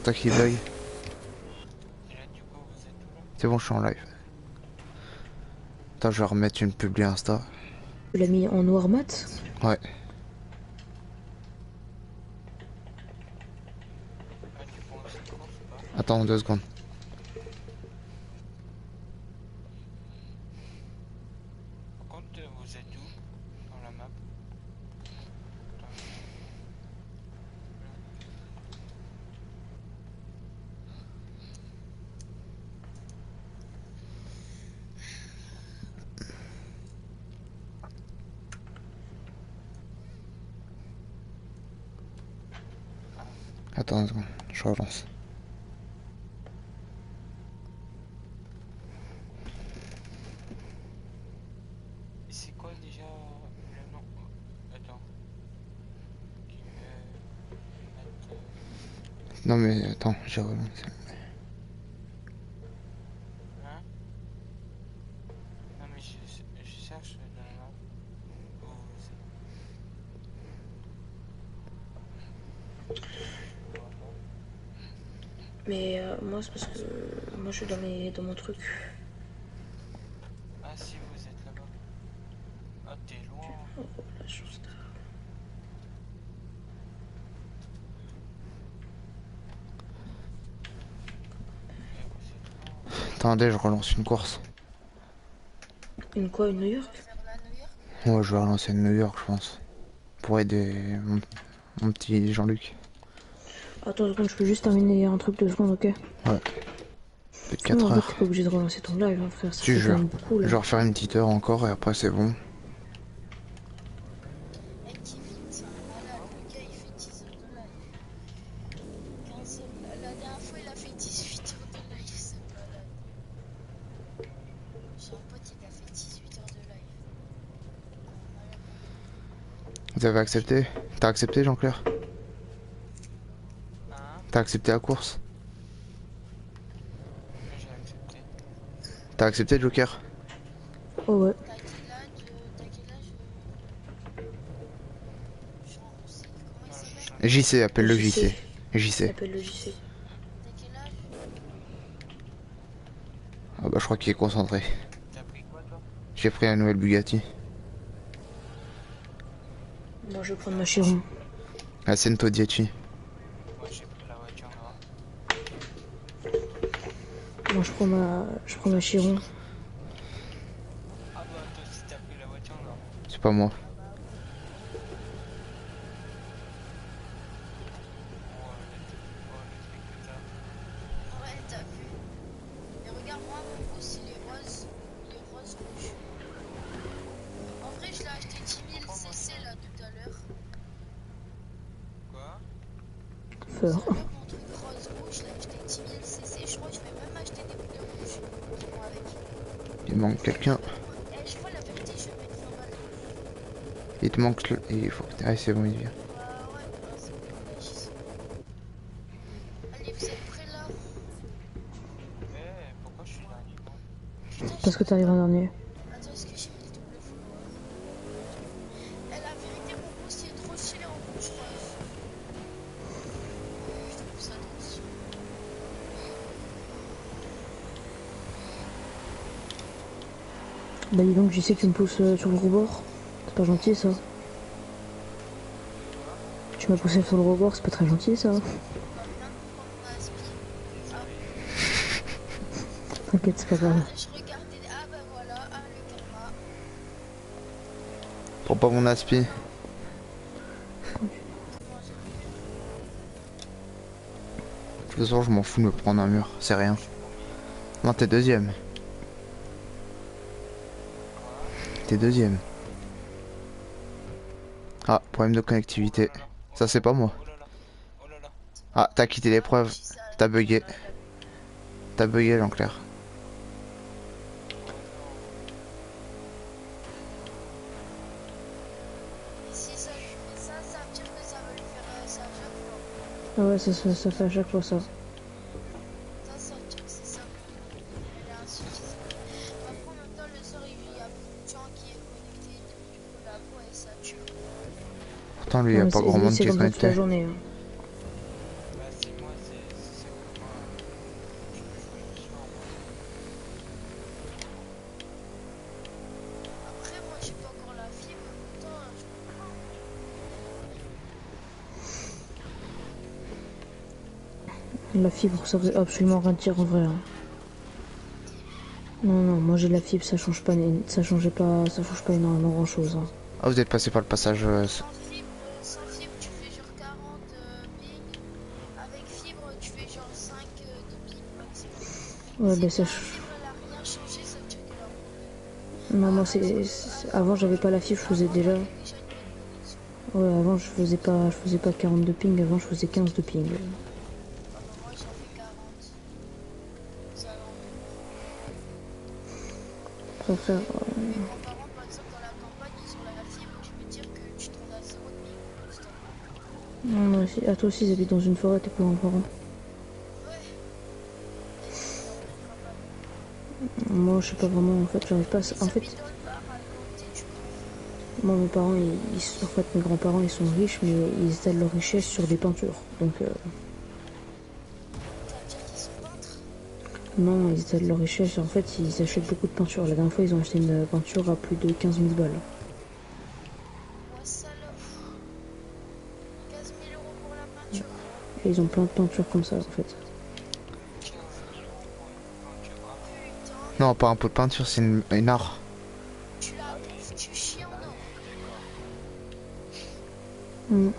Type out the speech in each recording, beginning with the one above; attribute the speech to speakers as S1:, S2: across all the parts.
S1: toi qui bug.
S2: Et là, du coup, vous êtes où là?
S1: C'est bon, je suis en live. Attends, je vais remettre une publi Insta.
S3: Tu l'as mis en noir mat?
S1: Ouais.
S2: Ah, du coup, on faisait une course ou pas?
S1: Attends 2 secondes.
S2: Par contre, vous êtes où dans la map? Attends,
S1: Attends 2 secondes, je relance.
S2: et c'est quoi déjà le nom? Attends. Qui mettre,
S1: Non mais attends, j'ai relancé.
S2: hein? Non, mais je cherche dans la map. Où vous êtes? Voilà.
S3: Mais moi c'est parce que moi je suis dans mon truc.
S2: Ah, si, vous êtes là-bas. Ah, t'es loin.
S3: Oh la chose là.
S2: Et vous êtes loin.
S1: Attendez, je relance une course.
S3: Une quoi, une New York?
S1: Ouais, je vais relancer une New York, je pense. Pour aider mon petit Jean-Luc.
S3: Attends 2 secondes, je peux juste terminer un truc 2 secondes, ok?
S1: Ouais. Plus de
S3: Sinon
S1: 4
S3: en fait t'es
S1: heures.
S3: pas obligé de relancer ton live hein, frère, ça
S1: Tu
S3: fait quand
S1: jures.
S3: même beaucoup
S1: Je
S3: là.
S1: vais refaire une petite heure encore et après c'est bon.
S4: Mec, Kevin, c'est un malade. Le gars, il fait 10 heures de live. 15 heures. La dernière fois, il a fait 18 heures de live, ce malade. J'ai un pote, il a fait 18 heures de live. Un malade.
S1: Vous avez accepté? T'as accepté Jean-Claire?
S2: Hein?
S1: T'as accepté la course?
S2: J'ai accepté.
S1: T'as accepté Joker?
S3: Oh ouais.
S4: T'as quel âge? T'as quel âge? Genre, comment il s'appelle?
S1: JC, appelle-le
S3: JC.
S1: JC. JC.
S3: Appelle le JC.
S4: T'as quel âge?
S1: Ah bah je crois qu'il est concentré.
S2: T'as pris quoi, toi?
S1: J'ai pris la nouvelle Bugatti.
S3: Moi je vais prendre ma Chiron.
S1: La Cento Dieci.
S2: Moi, j'ai pris la voiture noire.
S3: Moi je prends ma Chiron.
S2: Ah, bah, toi aussi, t'as pris la voiture noire.
S1: C'est pas moi.
S2: Oh, le truc que t'as.
S4: Ouais, t'as vu. Et regarde, moi, mon pouce, il est rose. Il est rose rouge. En vrai, je l'ai acheté 10 000 cc là tout à l'heure.
S2: Quoi?
S3: Feur.
S4: Sérieux, mon truc rose rouge, je l'ai acheté 10 000 cc. Je crois que je vais même acheter des pneus rouges qui vont avec.
S1: Il manque quelqu'un.
S4: Eh, je vois la vérité, je vais mettre 20 balles.
S1: Il te manque le... Il faut que... Ah c'est bon, il vient.
S4: Bah ouais, bah, c'est bon, là, j'y suis. Allez, vous êtes prêts là?
S2: Eh, pourquoi je suis dernier, moi?
S4: Putain,
S3: Parce que t'arrives en dernier.
S4: Attends, est-ce que j'ai mis les doubles followers? Eh, la vérité, mon pouce, il est trop stylé en rouge rose. Je trouve ça trop stylé.
S3: Bah dis donc JC tu me pousses sur le rebord. C'est pas gentil ça. Tu m'as poussé sur le rebord, c'est pas très gentil ça.
S4: Bah, viens de prendre mon aspi. Ah,
S3: T'inquiète, c'est pas grave.
S4: je regardais. Ah, bah voilà, ah, le karma.
S1: Prends pas mon aspi.
S4: Comment j'ai
S1: De toute façon, je m'en fous de me prendre un mur. C'est rien. Non, t'es deuxième. T'es deuxième. Ah, problème de connectivité. Ça, c'est pas moi.
S2: Oh là là. Oh là là.
S1: Ah, t'as quitté l'épreuve.
S4: fait ça?
S1: T'as bugué. T'as bugué, Jean-Claire.
S4: Et si ça lui fait ça, ça veut dire que ça va lui faire ça à chaque fois.
S3: Ah ouais, ça fait à chaque fois ça.
S4: Ça veut dire que c'est ça. Elle est insuffisante. Après, en même temps, le soir, il y a beaucoup de gens qui est connecté. Donc, du coup, la voix, elle sature.
S1: Pourtant, lui, y a
S3: Ouais,
S1: pas
S3: c'est
S1: grand monde
S3: c'est
S1: qui est
S3: comme ça toute la
S1: connecté.
S3: journée. Hein.
S2: Bah, c'est moi, c'est ça
S3: La fibre, ça veut absolument rien dire en vrai, hein. Non, non, moi j'ai la fibre, ça change pas, ça change pas énormément grand chose, hein.
S1: Ah, vous êtes passé par le passage.
S4: Sans fibre, tu fais genre 40 ping. Avec fibre, tu fais genre 5 de ping maximum.
S3: Ouais,
S4: Si
S3: bah
S4: ta
S3: ça.
S4: fibre elle a rien changé, ça veut dire qu'elle a roulé.
S3: Non, moi
S4: Attends,
S3: avant j'avais pas la fibre, je faisais
S4: avant,
S3: déjà.
S4: t'avais déjà une bonne connexion.
S3: Ouais, avant je faisais pas 40 de ping, avant je faisais 15 de ping.
S4: Ah bah moi j'en fais 40 aux alentours.
S3: Après, frère,
S4: Mes grands-parents par exemple dans la campagne ils ont la fibre, je peux dire que tu tournes à 0 de ping pour l'instant.
S3: non, moi aussi, à toi aussi, ils habitent dans une forêt, tes grands-parents.
S4: Ouais, ils habitent en pleine campagne.
S3: Moi, je sais pas vraiment, en fait, j'arrive pas à...
S4: Ils
S3: En fait,
S4: habitent dans le bar à côté du camp.
S3: moi, mes parents, en fait, mes grands-parents, ils sont riches, mais ils étalent leur richesse sur des peintures. Donc,
S4: Ça veut dire qu'ils sont peintres.
S3: non, ils étalent leur richesse, en fait, ils achètent beaucoup de peintures. La dernière fois, ils ont acheté une peinture à plus de 15 000 balles.
S4: Ouais, salope. 15 000 euros pour la peinture.
S3: Et ils ont plein de peintures comme ça, en fait.
S2: 15 000 € pour une peinture.
S4: Putain,
S1: Non, pas un pot de peinture, c'est une art.
S4: tu la bouffes, tu chies en or.
S3: Mm.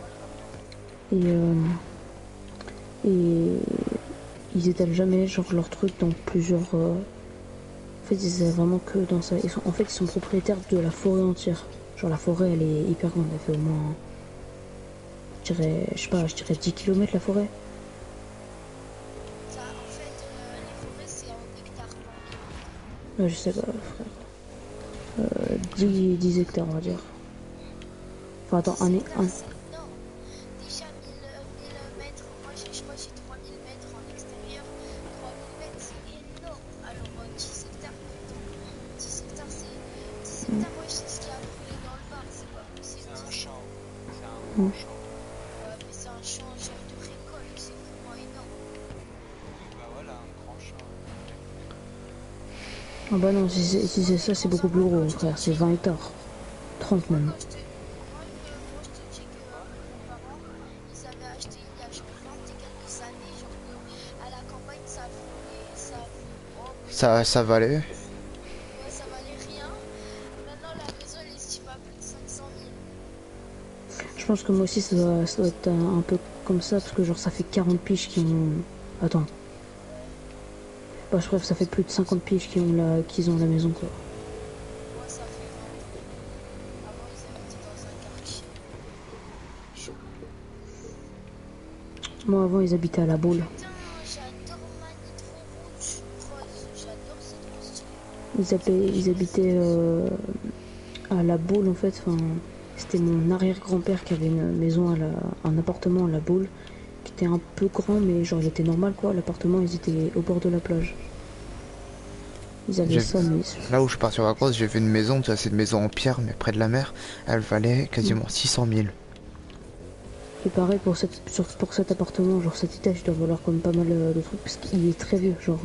S3: Et ils étalent jamais, genre, leur truc dans plusieurs... En fait, ils étalent vraiment que dans ça. En fait, ils sont propriétaires de la forêt entière. Genre, la forêt, elle est hyper grande. Elle fait au moins... je sais pas, je dirais 10 kilomètres la forêt.
S4: Ça, en fait, les forêts, c'est en hectares, pas en kilomètres.
S3: Ouais, je sais pas, frère. 10 hectares, on va dire. Enfin, attends,
S4: 10
S3: un...
S4: hectares, c'est énorme. Déjà 1000 mètres, moi je crois que j'ai 3000 mètres en extérieur. 3000 mètres, c'est énorme. Alors 10 hectares, putain. 10 hectares, ouais, c'est ce qui a brûlé dans le bar, c'est pas possible.
S2: C'est un champ. C'est un
S3: Mm.
S2: grand champ.
S4: Ouais, mais c'est un champ genre de récolte, c'est vraiment énorme.
S2: Oui, bah voilà, un grand champ.
S3: Ah bah non, si c'est ça, c'est beaucoup plus gros, frère. C'est 20 hectares. 30
S4: Moi,
S3: même.
S4: quand je te, moi, je te dis que mes grands-parents, ils avaient acheté il y a genre 20 et quelques années, genre à la campagne, oh,
S1: Ça valait.
S4: ouais, ça valait rien. Maintenant, la maison, elle est estimée à plus de 500 000.
S3: Je pense que moi aussi, ça doit être un peu comme ça, parce que genre, ça fait 40 piges qui ont... Attends. Bah, bref, ça fait plus de 50 piges qu'ils ont la maison, quoi.
S4: Moi, ça fait 20 ans. Avant, ils habitaient dans un quartier.
S3: Moi, avant, ils habitaient à la boule.
S4: Putain, j'adore Manitro Rouge Rose. J'adore, c'est trop stylé.
S3: Ils habitaient à la boule, en fait. Enfin, c'était mon arrière-grand-père qui avait une maison, un appartement à la boule, qui était un peu grand, mais genre, il était normal, quoi. L'appartement, ils étaient au bord de la plage. Ils avaient
S1: J'ai-
S3: ça, mais...
S1: Là où je suis parti en vacances, j'ai vu une maison, tu vois, c'est une maison en pierre, mais près de la mer. Elle valait quasiment 600 000.
S3: Et pareil pour cet appartement, genre cet étage doit valoir comme pas mal de trucs parce qu'il est très vieux. Genre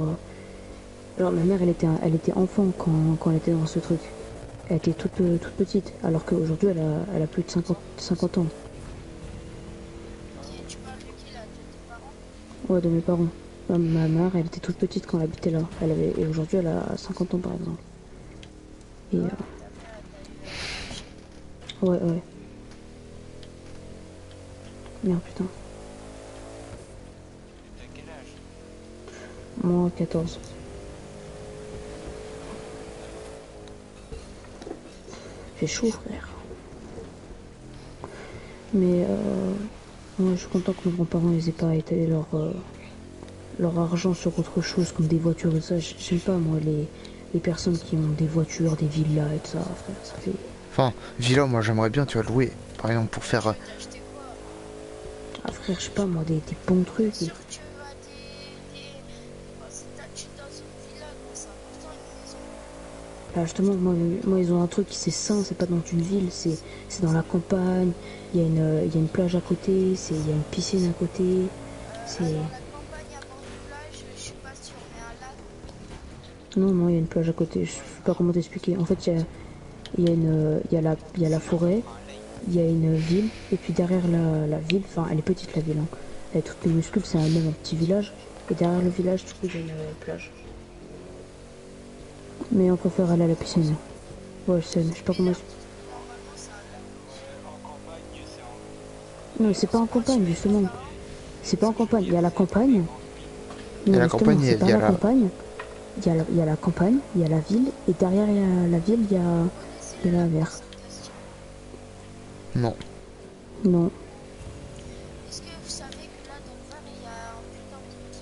S3: ma mère elle était enfant quand elle était dans ce truc. Elle était toute petite, alors qu'aujourd'hui elle a plus de 50 ans.
S4: Tu parles de qui là? De tes parents?
S3: Ouais, de mes parents. Ma mère elle était toute petite quand elle habitait là. Et aujourd'hui elle a 50 ans par exemple. Et
S4: Ta mère, elle t'a eu
S3: ouais, ouais. Merde putain.
S2: T'as quel âge?
S3: Moi 14. J'ai chaud frère. Mais moi je suis content que mes grands-parents ils aient pas étalé leur argent sur autre chose comme des voitures et ça. J'aime pas moi les personnes qui ont des voitures, des villas et tout ça, frère. Ça fait...
S1: Enfin, villa, moi j'aimerais bien, tu vois, louer. Par exemple, pour faire.
S4: Tu veux t'acheter quoi?
S3: Ah frère, je sais pas moi, des bons trucs.
S4: Sûr que tu vas oh, si t'habites dans une villa, gros, c'est important une maison.
S3: Là justement, moi ils ont un truc qui c'est sain, c'est pas dans une ville, c'est dans la campagne. Il y a une plage à côté, il y a une piscine à côté. C'est...
S4: Alors la campagne avant une plage, je suis pas sûre, mais un lac,
S3: Non, non, il y a une plage à côté, je sais pas comment t'expliquer. En fait, il y a la forêt, il y a une ville, et puis derrière la ville, enfin elle est petite la ville, hein. Et toutes les muscules, c'est même un petit village. Et derrière le village, du coup, il y a une plage. Mais on préfère aller à la piscine. Ouais, je sais pas comment...
S4: Normalement, ça a l'air.
S2: En campagne, c'est
S3: Non, c'est pas en campagne, justement. C'est pas en campagne. Il y a la campagne.
S1: Et
S3: Non,
S1: la
S3: justement,
S1: campagne,
S3: c'est pas
S1: il y a
S3: la
S1: la...
S3: campagne. Il y a la campagne, il y a la ville. Et derrière la ville, il y a la mer.
S1: Non.
S3: Non.
S4: Est-ce que vous savez que là, dans le Var, il y a un putain de truc qui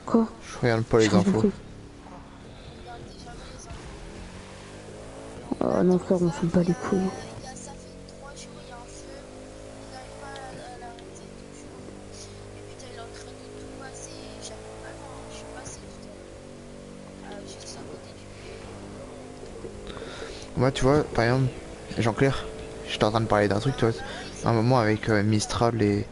S3: Quoi?
S1: Je regarde pas
S3: J'ai
S1: les
S3: rien
S1: infos.
S3: compris.
S4: regarde déjà les infos.
S3: Oh non, frère, on s'en bat les couilles.
S4: Ça fait 3 jours, il y a un feu. Ils n'arrivent pas à l'arrêter toujours. Et putain, il est en train de tout passer. J'arrive pas loin. Je suis passé tout à l'heure. Juste à côté du
S1: Moi, tu vois, par exemple, Jean-Claire, j'étais en train de parler d'un truc, tu vois. À un moment avec Mistral et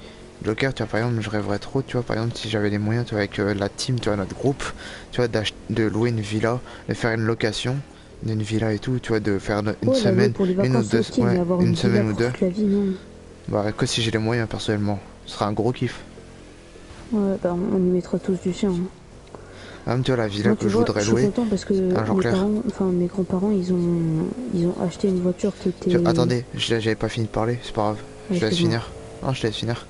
S1: Joker, tu vois, par exemple, je rêverais trop, tu vois, par exemple, si j'avais les moyens, tu vois, avec la team, tu vois, notre groupe, tu vois, de louer une villa, de faire une location d'une villa et tout, tu vois, de faire une
S3: Ouais, la louer
S1: semaine,
S3: pour les
S1: une ou
S3: vacances,
S1: deux,
S3: ok,
S1: ouais,
S3: mais avoir
S1: une
S3: une villa
S1: semaine ou
S3: pour
S1: deux.
S3: toute la vie, non.
S1: Bah, que si j'ai les moyens, personnellement. Ce sera un gros kiff.
S3: Ouais, bah on y mettra tous du sien. Hein.
S1: Même, tu vois, la villa
S3: Moi,
S1: que
S3: tu
S1: je
S3: vois,
S1: voudrais
S3: je suis
S1: louer,
S3: content parce que
S1: un
S3: mes
S1: Jean-Claire.
S3: parents, enfin mes grands-parents, ils ont acheté une voiture qui
S1: Tu vois,
S3: était...
S1: attendez, j'avais pas fini de parler, c'est pas grave.
S3: Ouais,
S1: Je te laisse
S3: excuse-moi.
S1: finir. Non, je te laisse finir.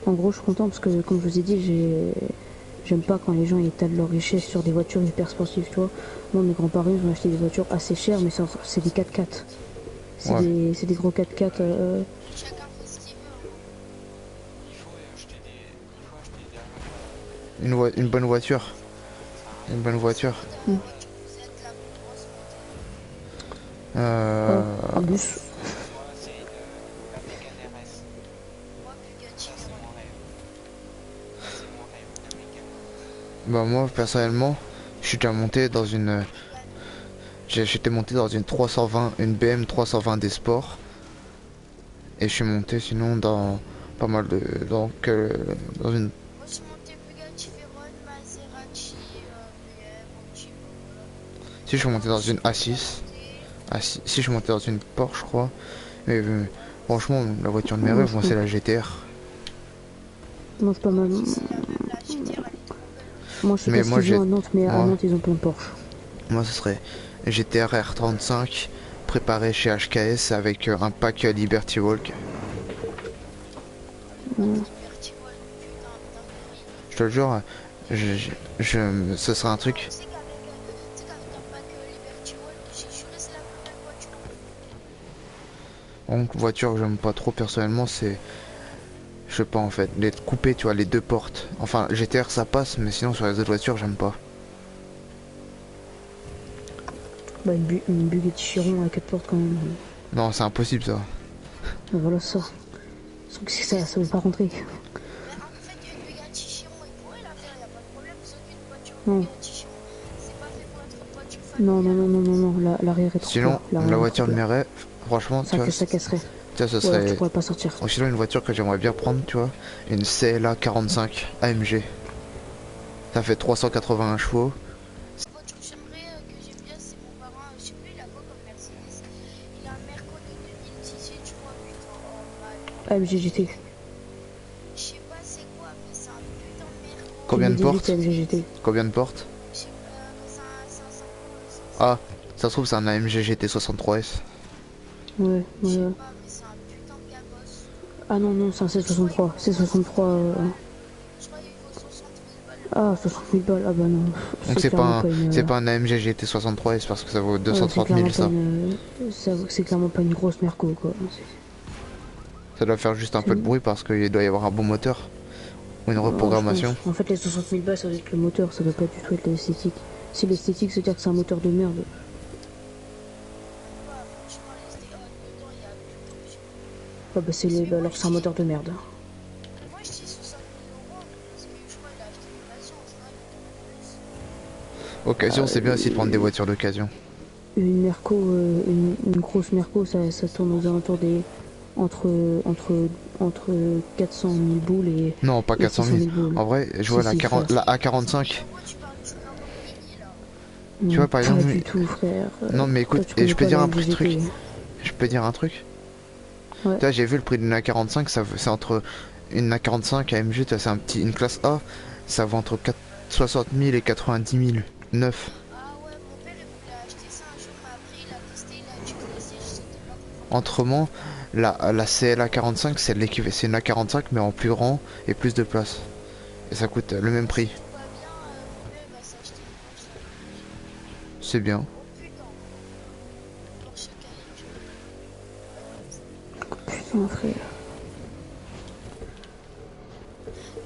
S3: En gros, je suis content parce que, comme je vous ai dit, j'aime pas quand les gens étalent leur richesse sur des voitures hyper sportives, tu vois. Moi, mes grands-parents, ils ont acheté des voitures assez chères, mais c'est des 4x4.
S1: Ouais.
S3: C'est des gros 4x4.
S4: chacun fait ce qu'il veut.
S2: il faut acheter des Renault.
S1: Une bonne voiture. Une bonne voiture.
S4: Dans la voiture, vous êtes la plus grosse montée.
S1: Euh...
S3: Un bus.
S2: Moi, c'est la Mégane RS.
S4: Moi, Bugatti,
S2: Ça, c'est mon rêve. C'est mon rêve, la Mégane.
S1: Bah moi personnellement, je suis déjà monté dans une... J'étais monté dans une 320, une BM 320 des sports. Et je suis monté sinon dans pas mal de... dans une...
S4: Moi, je suis monté Bugatti, Veyron, Maserati, BM, un petit peu. Voilà.
S1: Si je suis monté dans une A6. Si je suis monté dans une Porsche je crois. Mais franchement la voiture de mes rêves, moi c'est la GTR.
S3: Moi, c'est pas mal.
S4: Même la GTR, elle est trop belle.
S3: Moi, je sais
S1: Mais
S3: pas ce
S1: moi
S3: qu'ils ont à Nantes, mais à
S1: moi,
S3: Nantes, ils ont plein de Porsche.
S1: moi ce serait GTR R35 préparé chez HKS avec un pack Liberty Walk.
S4: Liberty Wall, putain, dinguerie.
S1: Je te le jure, ce serait un truc.
S4: Tu sais qu'avec un pack Liberty Wall, j'ai juré, c'est la plus belle voiture.
S1: Donc voiture que j'aime pas trop personnellement, c'est... Je sais pas en fait, les coupés, tu vois, les deux portes. Enfin, GTR ça passe, mais sinon sur les autres voitures j'aime pas.
S3: Bah, une Bugatti Chiron à 4 portes quand même.
S1: Non, c'est impossible ça.
S3: Mais voilà ça. Sauf que ça veut pas rentrer.
S4: Mais en fait, une Bugatti Chiron, ils pourraient la faire, y a pas de problème. Sauf qu'une voiture
S3: Non.
S4: Bugatti Chiron, c'est pas fait pour être une voiture
S3: Non,
S4: familiale.
S3: non, non, non, non, non, l'arrière est trop
S1: Sinon,
S3: plat.
S1: la voiture de mes rêves, franchement, tu vois,
S3: Ça casserait.
S1: ça
S3: Ouais,
S1: serait...
S3: tu pourrais pas sortir.
S1: Ou sinon une voiture que j'aimerais bien prendre, tu vois, une CLA 45 AMG. Ça fait 381 chevaux.
S4: La voiture que j'aime bien, c'est mon parrain. Je sais plus, il a quoi comme Mercedes. Il a un Merco de 2018, je crois, putain. Oh, mal.
S3: AMG GT.
S4: Je sais pas c'est quoi, mais c'est un putain de Merco.
S1: Combien de
S3: 2018,
S1: portes
S3: AMG GT.
S1: Combien de portes?
S4: Je sais pas, c'est un 5
S1: Ah, ça se trouve c'est un AMG GT 63S.
S3: Ouais,
S4: Je sais
S3: ouais.
S4: pas, mais c'est un putain de gabosse.
S3: Ah non, non, c'est un C63. C63.
S4: Je crois qu'il vaut 60 000 balles.
S3: Ah, 60 000 balles. Ah bah non.
S1: Donc c'est pas
S3: clairement
S1: un, c'est pas un AMG GT 63S parce que ça vaut
S3: ouais,
S1: 230 000 ça.
S3: C'est clairement pas une grosse Merco quoi.
S1: Ça doit faire juste un peu de bruit parce qu'il doit y avoir un bon moteur. Ou une
S3: Ouais,
S1: reprogrammation.
S3: je pense. En fait, les 60 000 balles, ça doit être le moteur, ça doit pas du tout être l'esthétique. Si l'esthétique, c'est dire que c'est un moteur de merde.
S4: Ouais, franchement, dedans, il y a plus d'options.
S3: Ah bah alors c'est un moteur de merde.
S4: Moi, je dis 60 000 euros, parce que je crois qu'il a acheté l'occasion, c'est vrai.
S1: Occasion, c'est bien aussi de prendre des voitures d'occasion.
S3: Une Merco, une grosse Merco, ça tourne aux alentours des... Entre 400 000 boules et...
S1: Non, pas 400 000.
S3: boules.
S1: En vrai, je vois
S3: Si,
S1: la
S3: frère.
S1: A45.
S4: Pourquoi tu parles d'une Lamborghini, là?
S1: Tu vois, par
S3: Pas
S1: exemple,
S3: du tout, frère.
S1: Non mais écoute,
S3: Toi, tu
S1: et je peux
S3: connais
S1: dire
S3: pas
S1: un
S3: la
S1: petit truc.
S3: LGT.
S1: Je peux dire un truc.
S3: Ouais.
S1: Tu vois, j'ai vu le prix d'une A45, c'est entre une A45 AMG, tu vois, c'est une classe A, ça vaut entre 60 000 et 90 000, neuf.
S4: Ah ouais, mon père il voulait acheter ça un jour, mais après il a testé, il a utilisé, c'était pas confortable.
S1: Autrement, la CLA 45, c'est une A45 mais en plus grand et plus de place. Et ça coûte le même prix.
S4: Si tout va bien, mon père il va s'acheter une Porsche l'année prochaine.
S1: C'est bien.
S4: Oh putain, Porsche Cayenne.
S3: Putain, frère.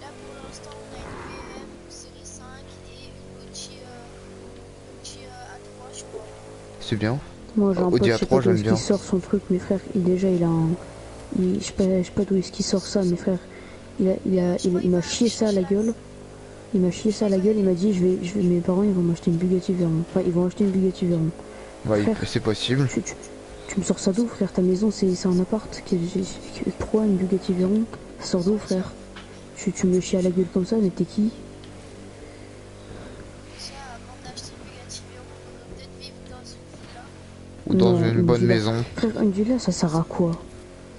S4: Là pour l'instant on a une BM série 5 et une Audi A3 je crois.
S1: C'est bien.
S3: Moi, j'ai un pote,
S1: Audi
S3: je sais pas
S1: A3,
S3: d'où
S1: j'aime
S3: est-ce
S1: bien.
S3: qu'il sort son truc, mes frères. Déjà, il a un. Je sais pas d'où est-ce qu'il sort ça, mes frères. Il m'a chié ça à la gueule. Il m'a chié ça à la gueule. Il m'a dit, mes parents, ils vont m'acheter une Bugatti Veyron. Enfin, ils vont acheter une Bugatti Veyron.
S1: Ouais,
S3: Frère,
S1: c'est possible.
S3: tu me sors ça d'où, frère? Ta maison, c'est un appart. Pourquoi une Bugatti Veyron? Ça sort d'où, frère? Tu me chies à la gueule comme ça, mais t'es qui?
S4: Déjà avant d'acheter une Bugatti Veyron, on va peut-être vivre dans une villa.
S1: Ou dans
S3: Non,
S1: une bonne
S3: villa.
S1: maison.
S3: Frère, une villa, ça sert à quoi?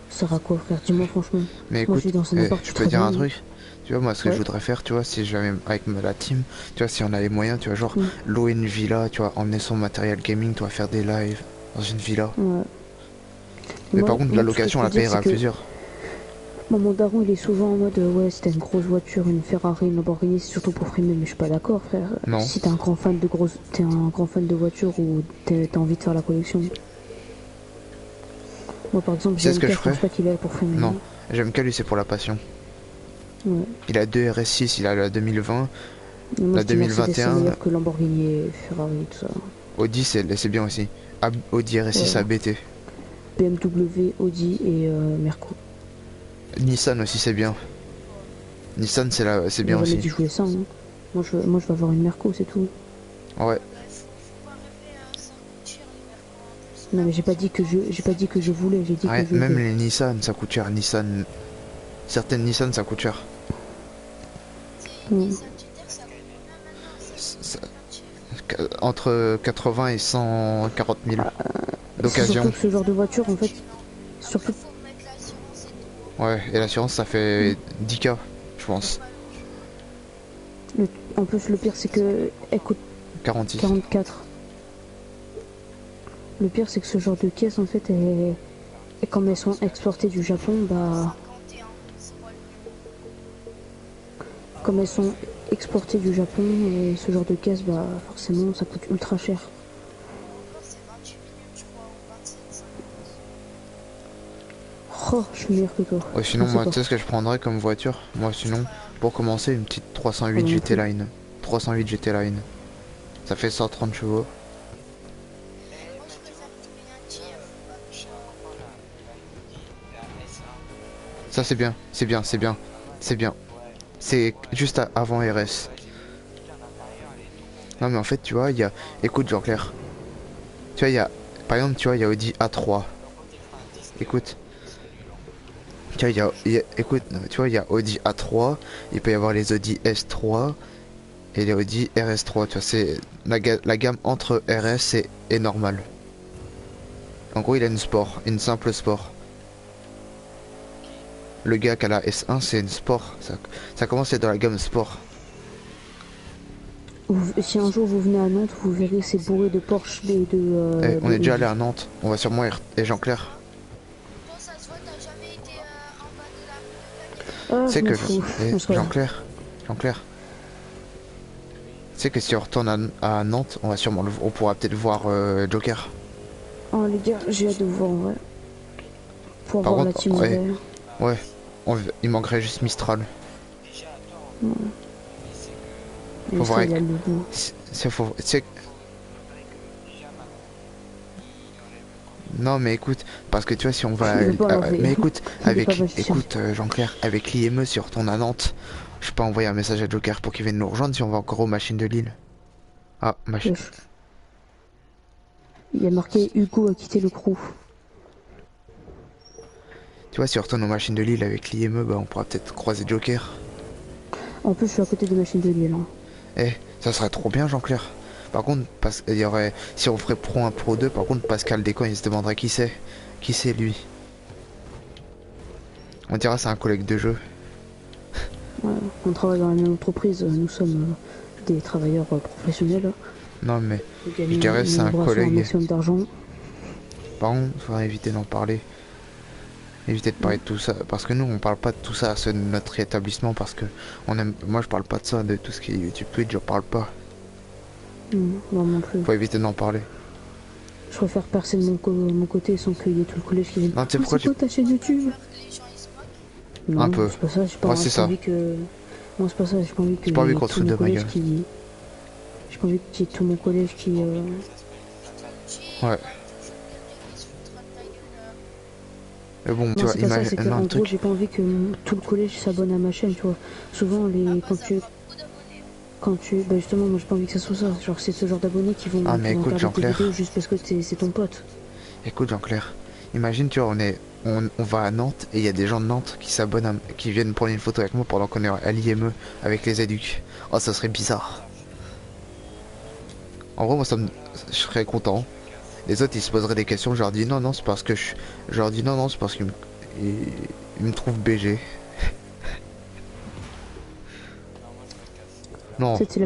S3: Ça sert à quoi, frère? Dis-moi franchement.
S1: Mais
S3: Moi,
S1: écoute,
S3: je vis dans un appart
S1: je peux
S3: très
S1: dire un
S3: bien.
S1: truc. Tu vois, moi, ce que je
S3: Ouais.
S1: voudrais faire, tu vois, si j'avais avec la team, tu vois, si on a les moyens, tu vois, genre,
S3: Mm.
S1: louer une villa, tu vois, emmener son matériel gaming, tu vois, faire des lives dans une villa.
S3: Ouais.
S1: Mais
S3: Moi-
S1: par contre,
S3: moi,
S1: la
S3: ce que
S1: location,
S3: je
S1: on la
S3: peux dire,
S1: payera à
S3: c'est que
S1: plusieurs.
S3: mon daron, il est souvent en mode ouais, c'était une grosse voiture, une Ferrari, une Lamborghini, c'est surtout pour frimer, mais je suis pas d'accord, frère.
S1: Non.
S3: Si t'es un grand fan de voiture ou t'as envie de faire la collection. Moi, par exemple,
S1: C'est ce que
S3: GMK,
S1: je
S3: je pense
S1: ferais.
S3: pas qu'il est pour frimer.
S1: Non. J'aime qu'à lui, c'est pour la passion.
S3: Ouais.
S1: Il a deux RS6, il a la 2020.
S3: Mais moi,
S1: La
S3: je dis Mercedes, c'est
S1: 2021,
S3: meilleur que Lamborghini et Ferrari, tout ça.
S1: Audi, c'est bien aussi. Audi RS6
S3: Ouais.
S1: ABT.
S3: BMW, Audi et Merco.
S1: Nissan aussi, c'est bien. Nissan, c'est
S3: J'ai
S1: bien
S3: jamais
S1: aussi.
S3: dit je voulais ça. Hein. Moi, je veux avoir une Merco, c'est tout.
S1: Ouais.
S4: Bah, faut pas rêver, ça coûte cher les Merco en plus.
S3: Non, mais j'ai pas dit que je voulais, j'ai dit
S1: Ouais,
S3: que je
S1: même
S3: veux.
S1: les Nissan, ça coûte cher. Nissan. Certaines Nissan, ça coûte cher.
S4: C'est
S3: Mm.
S4: les Sagittaires, ça coûte combien maintenant? Ça coûte
S1: Ça-
S4: combien de cher?
S1: Entre 80 et 140 000
S3: C'est
S1: d'occasion.
S3: surtout que ce genre de voiture, en fait, surtout.
S4: Après, faut mettre l'assurance et tout.
S1: Ouais, et l'assurance, ça fait 10K, je pense.
S3: En plus, le pire, c'est que elle coûte
S1: 46.
S3: 44. Le pire, c'est que ce genre de caisse, en fait, et comme elles sont exportées du Japon, bah,
S4: 51, c'est quoi le plus?
S3: comme elles sont exportées du Japon, et ce genre de caisse, bah, forcément, ça coûte ultra cher.
S4: Encore, c'est 28 minutes, je crois, ou 27, 50.
S3: Oh, je suis meilleur que toi.
S1: Ouais, sinon,
S3: Je sais
S1: moi,
S3: pas.
S1: tu sais ce que je prendrais comme voiture? Moi, sinon, pour commencer, une petite 308
S3: Comment
S1: GT
S3: on fait?
S1: Line. 308 GT Line. Ça fait 130 chevaux.
S4: Moi, je préfère trouver un tir, pas le chat.
S2: Voilà, la Audi, la S1.
S1: Ça, c'est bien. C'est bien, c'est bien. C'est bien.
S2: Ouais,
S1: C'est juste avant RS.
S2: ouais, j'ai vu. Putain, l'intérieur, elle est trop.
S1: Non, mais en fait, tu vois, il y a... Écoute, Jean-Claire. Tu vois, il y a... Par exemple, tu vois, il y a Audi A3. Écoute. Tu vois, écoute, tu vois, il y a Audi A3. Il peut y avoir les Audi S3. Et les Audi RS3. Tu vois, c'est la gamme entre RS et normal. En gros, il a une sport. Une simple sport. Le gars qui a la S1, c'est une sport. Ça commence à être dans la gamme sport.
S3: Si un jour vous venez à Nantes, vous verrez c'est bourré de Porsche et
S1: Eh, on
S3: de
S1: est déjà
S3: Audi.
S1: allé à Nantes. On va sûrement et Jean-Claire.
S4: Toi, ça se voit, t'as jamais été en bas de la rue de Caguet.
S3: Ah,
S1: C'est
S3: je m'en
S1: que
S3: fous.
S1: eh,
S3: On se regarde.
S1: Jean-Claire. C'est que si on retourne à Nantes, on va sûrement on pourra peut-être voir Joker.
S3: Oh les gars, j'ai hâte de vous voir en vrai. Pour
S1: Par
S3: voir la
S1: contre,
S3: team en
S1: ouais.
S3: vrai.
S1: Ouais. Il manquerait juste Mistral.
S2: Déjà, attends,
S3: Ouais.
S2: mais c'est que.
S3: Mais
S1: Faut
S3: ça,
S1: voir
S3: il a
S1: avec-
S3: le logo.
S1: C'est faux. C'est
S2: Faudrait que déjà maintenant, il enlève le premier.
S1: non mais écoute, parce que tu vois si on va,
S3: Il veut pas l'enlever.
S1: mais écoute,
S3: Il est
S1: avec,
S3: pas magicien.
S1: écoute Jean-Claire, avec l'IME si on retourne à Nantes, je peux envoyer un message à Joker pour qu'il vienne nous rejoindre si on va encore aux machines de Lille. Ah, machine.
S3: Wesh. Il y a marqué Hugo a quitté le crew.
S1: Tu vois si on retourne aux machines de Lille avec l'IME, bah on pourra peut-être croiser Joker.
S3: En plus, je suis à côté des machines de Lille. Hein.
S1: Eh, ça serait trop bien Jean-Claire. Par contre, il y aurait, si on ferait Pro 1, Pro 2, par contre Pascal Descamps il se demanderait qui c'est lui. On dira c'est un collègue de jeu.
S3: Ouais, on travaille dans la même entreprise, nous sommes des travailleurs professionnels.
S1: Non mais
S3: Nous
S1: je
S3: gagnons
S1: dirais c'est un
S3: un
S1: collègue.
S3: maximum d'argent.
S1: Par contre, faudrait éviter d'en parler. Éviter de parler de tout ça. Parce que nous on parle pas de tout ça à notre établissement parce que on aime. Moi je parle pas de ça, de tout ce qui est YouTube Twitch, je parle pas.
S3: Non, non plus.
S1: Faut éviter d'en parler.
S3: Je préfère percer de mon côté sans qu'il y ait tout le collège qui vienne.
S1: Non, tu sais
S3: Ah,
S1: pourquoi
S3: c'est quoi ta chaîne YouTube?
S4: Peur que les gens ils se moquent.
S3: Non,
S1: Un peu.
S3: c'est pas ça, j'ai pas,
S1: Moi, c'est
S3: j'ai
S1: ça.
S3: pas envie que... Moi c'est pas ça, j'ai pas envie que
S1: J'ai pas envie qu'on
S3: tout
S1: se foute
S3: mon
S1: de ma
S3: collège
S1: gueule.
S3: qui... J'ai pas envie qu'il y ait tout mon collège qui...
S1: Ouais. Mais bon, tu
S3: Non,
S1: vois,
S3: c'est pas ça, c'est
S1: imagine.
S3: que
S1: Non,
S3: en
S1: le
S3: gros
S1: truc.
S3: j'ai pas envie que tout le collège s'abonne à ma chaîne, tu vois. Souvent bah justement moi j'ai pas envie que ça soit ça. Genre c'est ce genre d'abonnés qui vont,
S1: Ah, mais
S3: qui vont
S1: écoute,
S3: regarder tes
S1: Jean-Claire.
S3: vidéos juste parce que c'est ton pote.
S1: Écoute, Jean-Claire. Imagine, tu vois, on va à Nantes et il y a des gens de Nantes qui s'abonnent, qui viennent prendre une photo avec moi pendant qu'on est à l'IME avec les éducs. Oh, ça serait bizarre. En vrai, moi, je serais content. Les autres, ils se poseraient des questions. Je leur dis non, non, c'est parce que je leur dis non, non, c'est parce ils me trouvent BG. Non,
S3: Peut-être t'es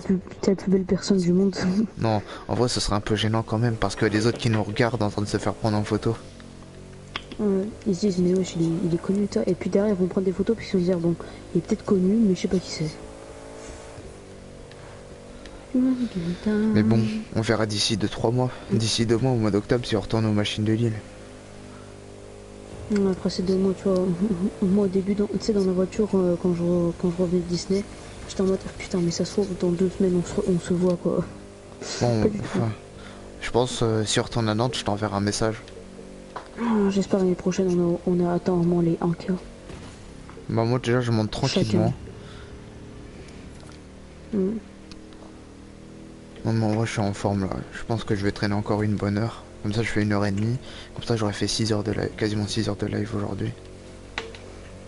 S3: la plus belle personne du monde.
S1: non, en vrai, ce serait un peu gênant quand même parce que les autres qui nous regardent en train de se faire prendre en photo.
S3: Ouais, ils se disent mais wesh il est connu toi. Et puis derrière ils vont prendre des photos puis ils vont se dire bon il est peut-être connu mais je sais pas qui c'est.
S1: Mais bon, on verra d'ici 2-3 mois. D'ici 2 mois, au mois d'octobre, si on retourne aux machines de Lille.
S3: Après ces 2 mois tu vois, moi au début tu sais dans la voiture quand je revenais de Disney, j'étais en mode putain mais ça se trouve dans 2 semaines on se voit quoi.
S1: Bon,
S3: Pas du tout.
S1: enfin, je pense si on retourne à Nantes, je t'enverrai un message.
S3: J'espère l'année prochaine on a atteint au moins les 1K.
S1: Bah moi déjà, je monte tranquillement.
S3: Mm.
S1: Non mais en vrai, je suis en forme là. Je pense que je vais traîner encore une bonne heure. Comme ça, je fais 1h30. Comme ça, j'aurais fait 6 heures de live, quasiment 6 heures de live aujourd'hui.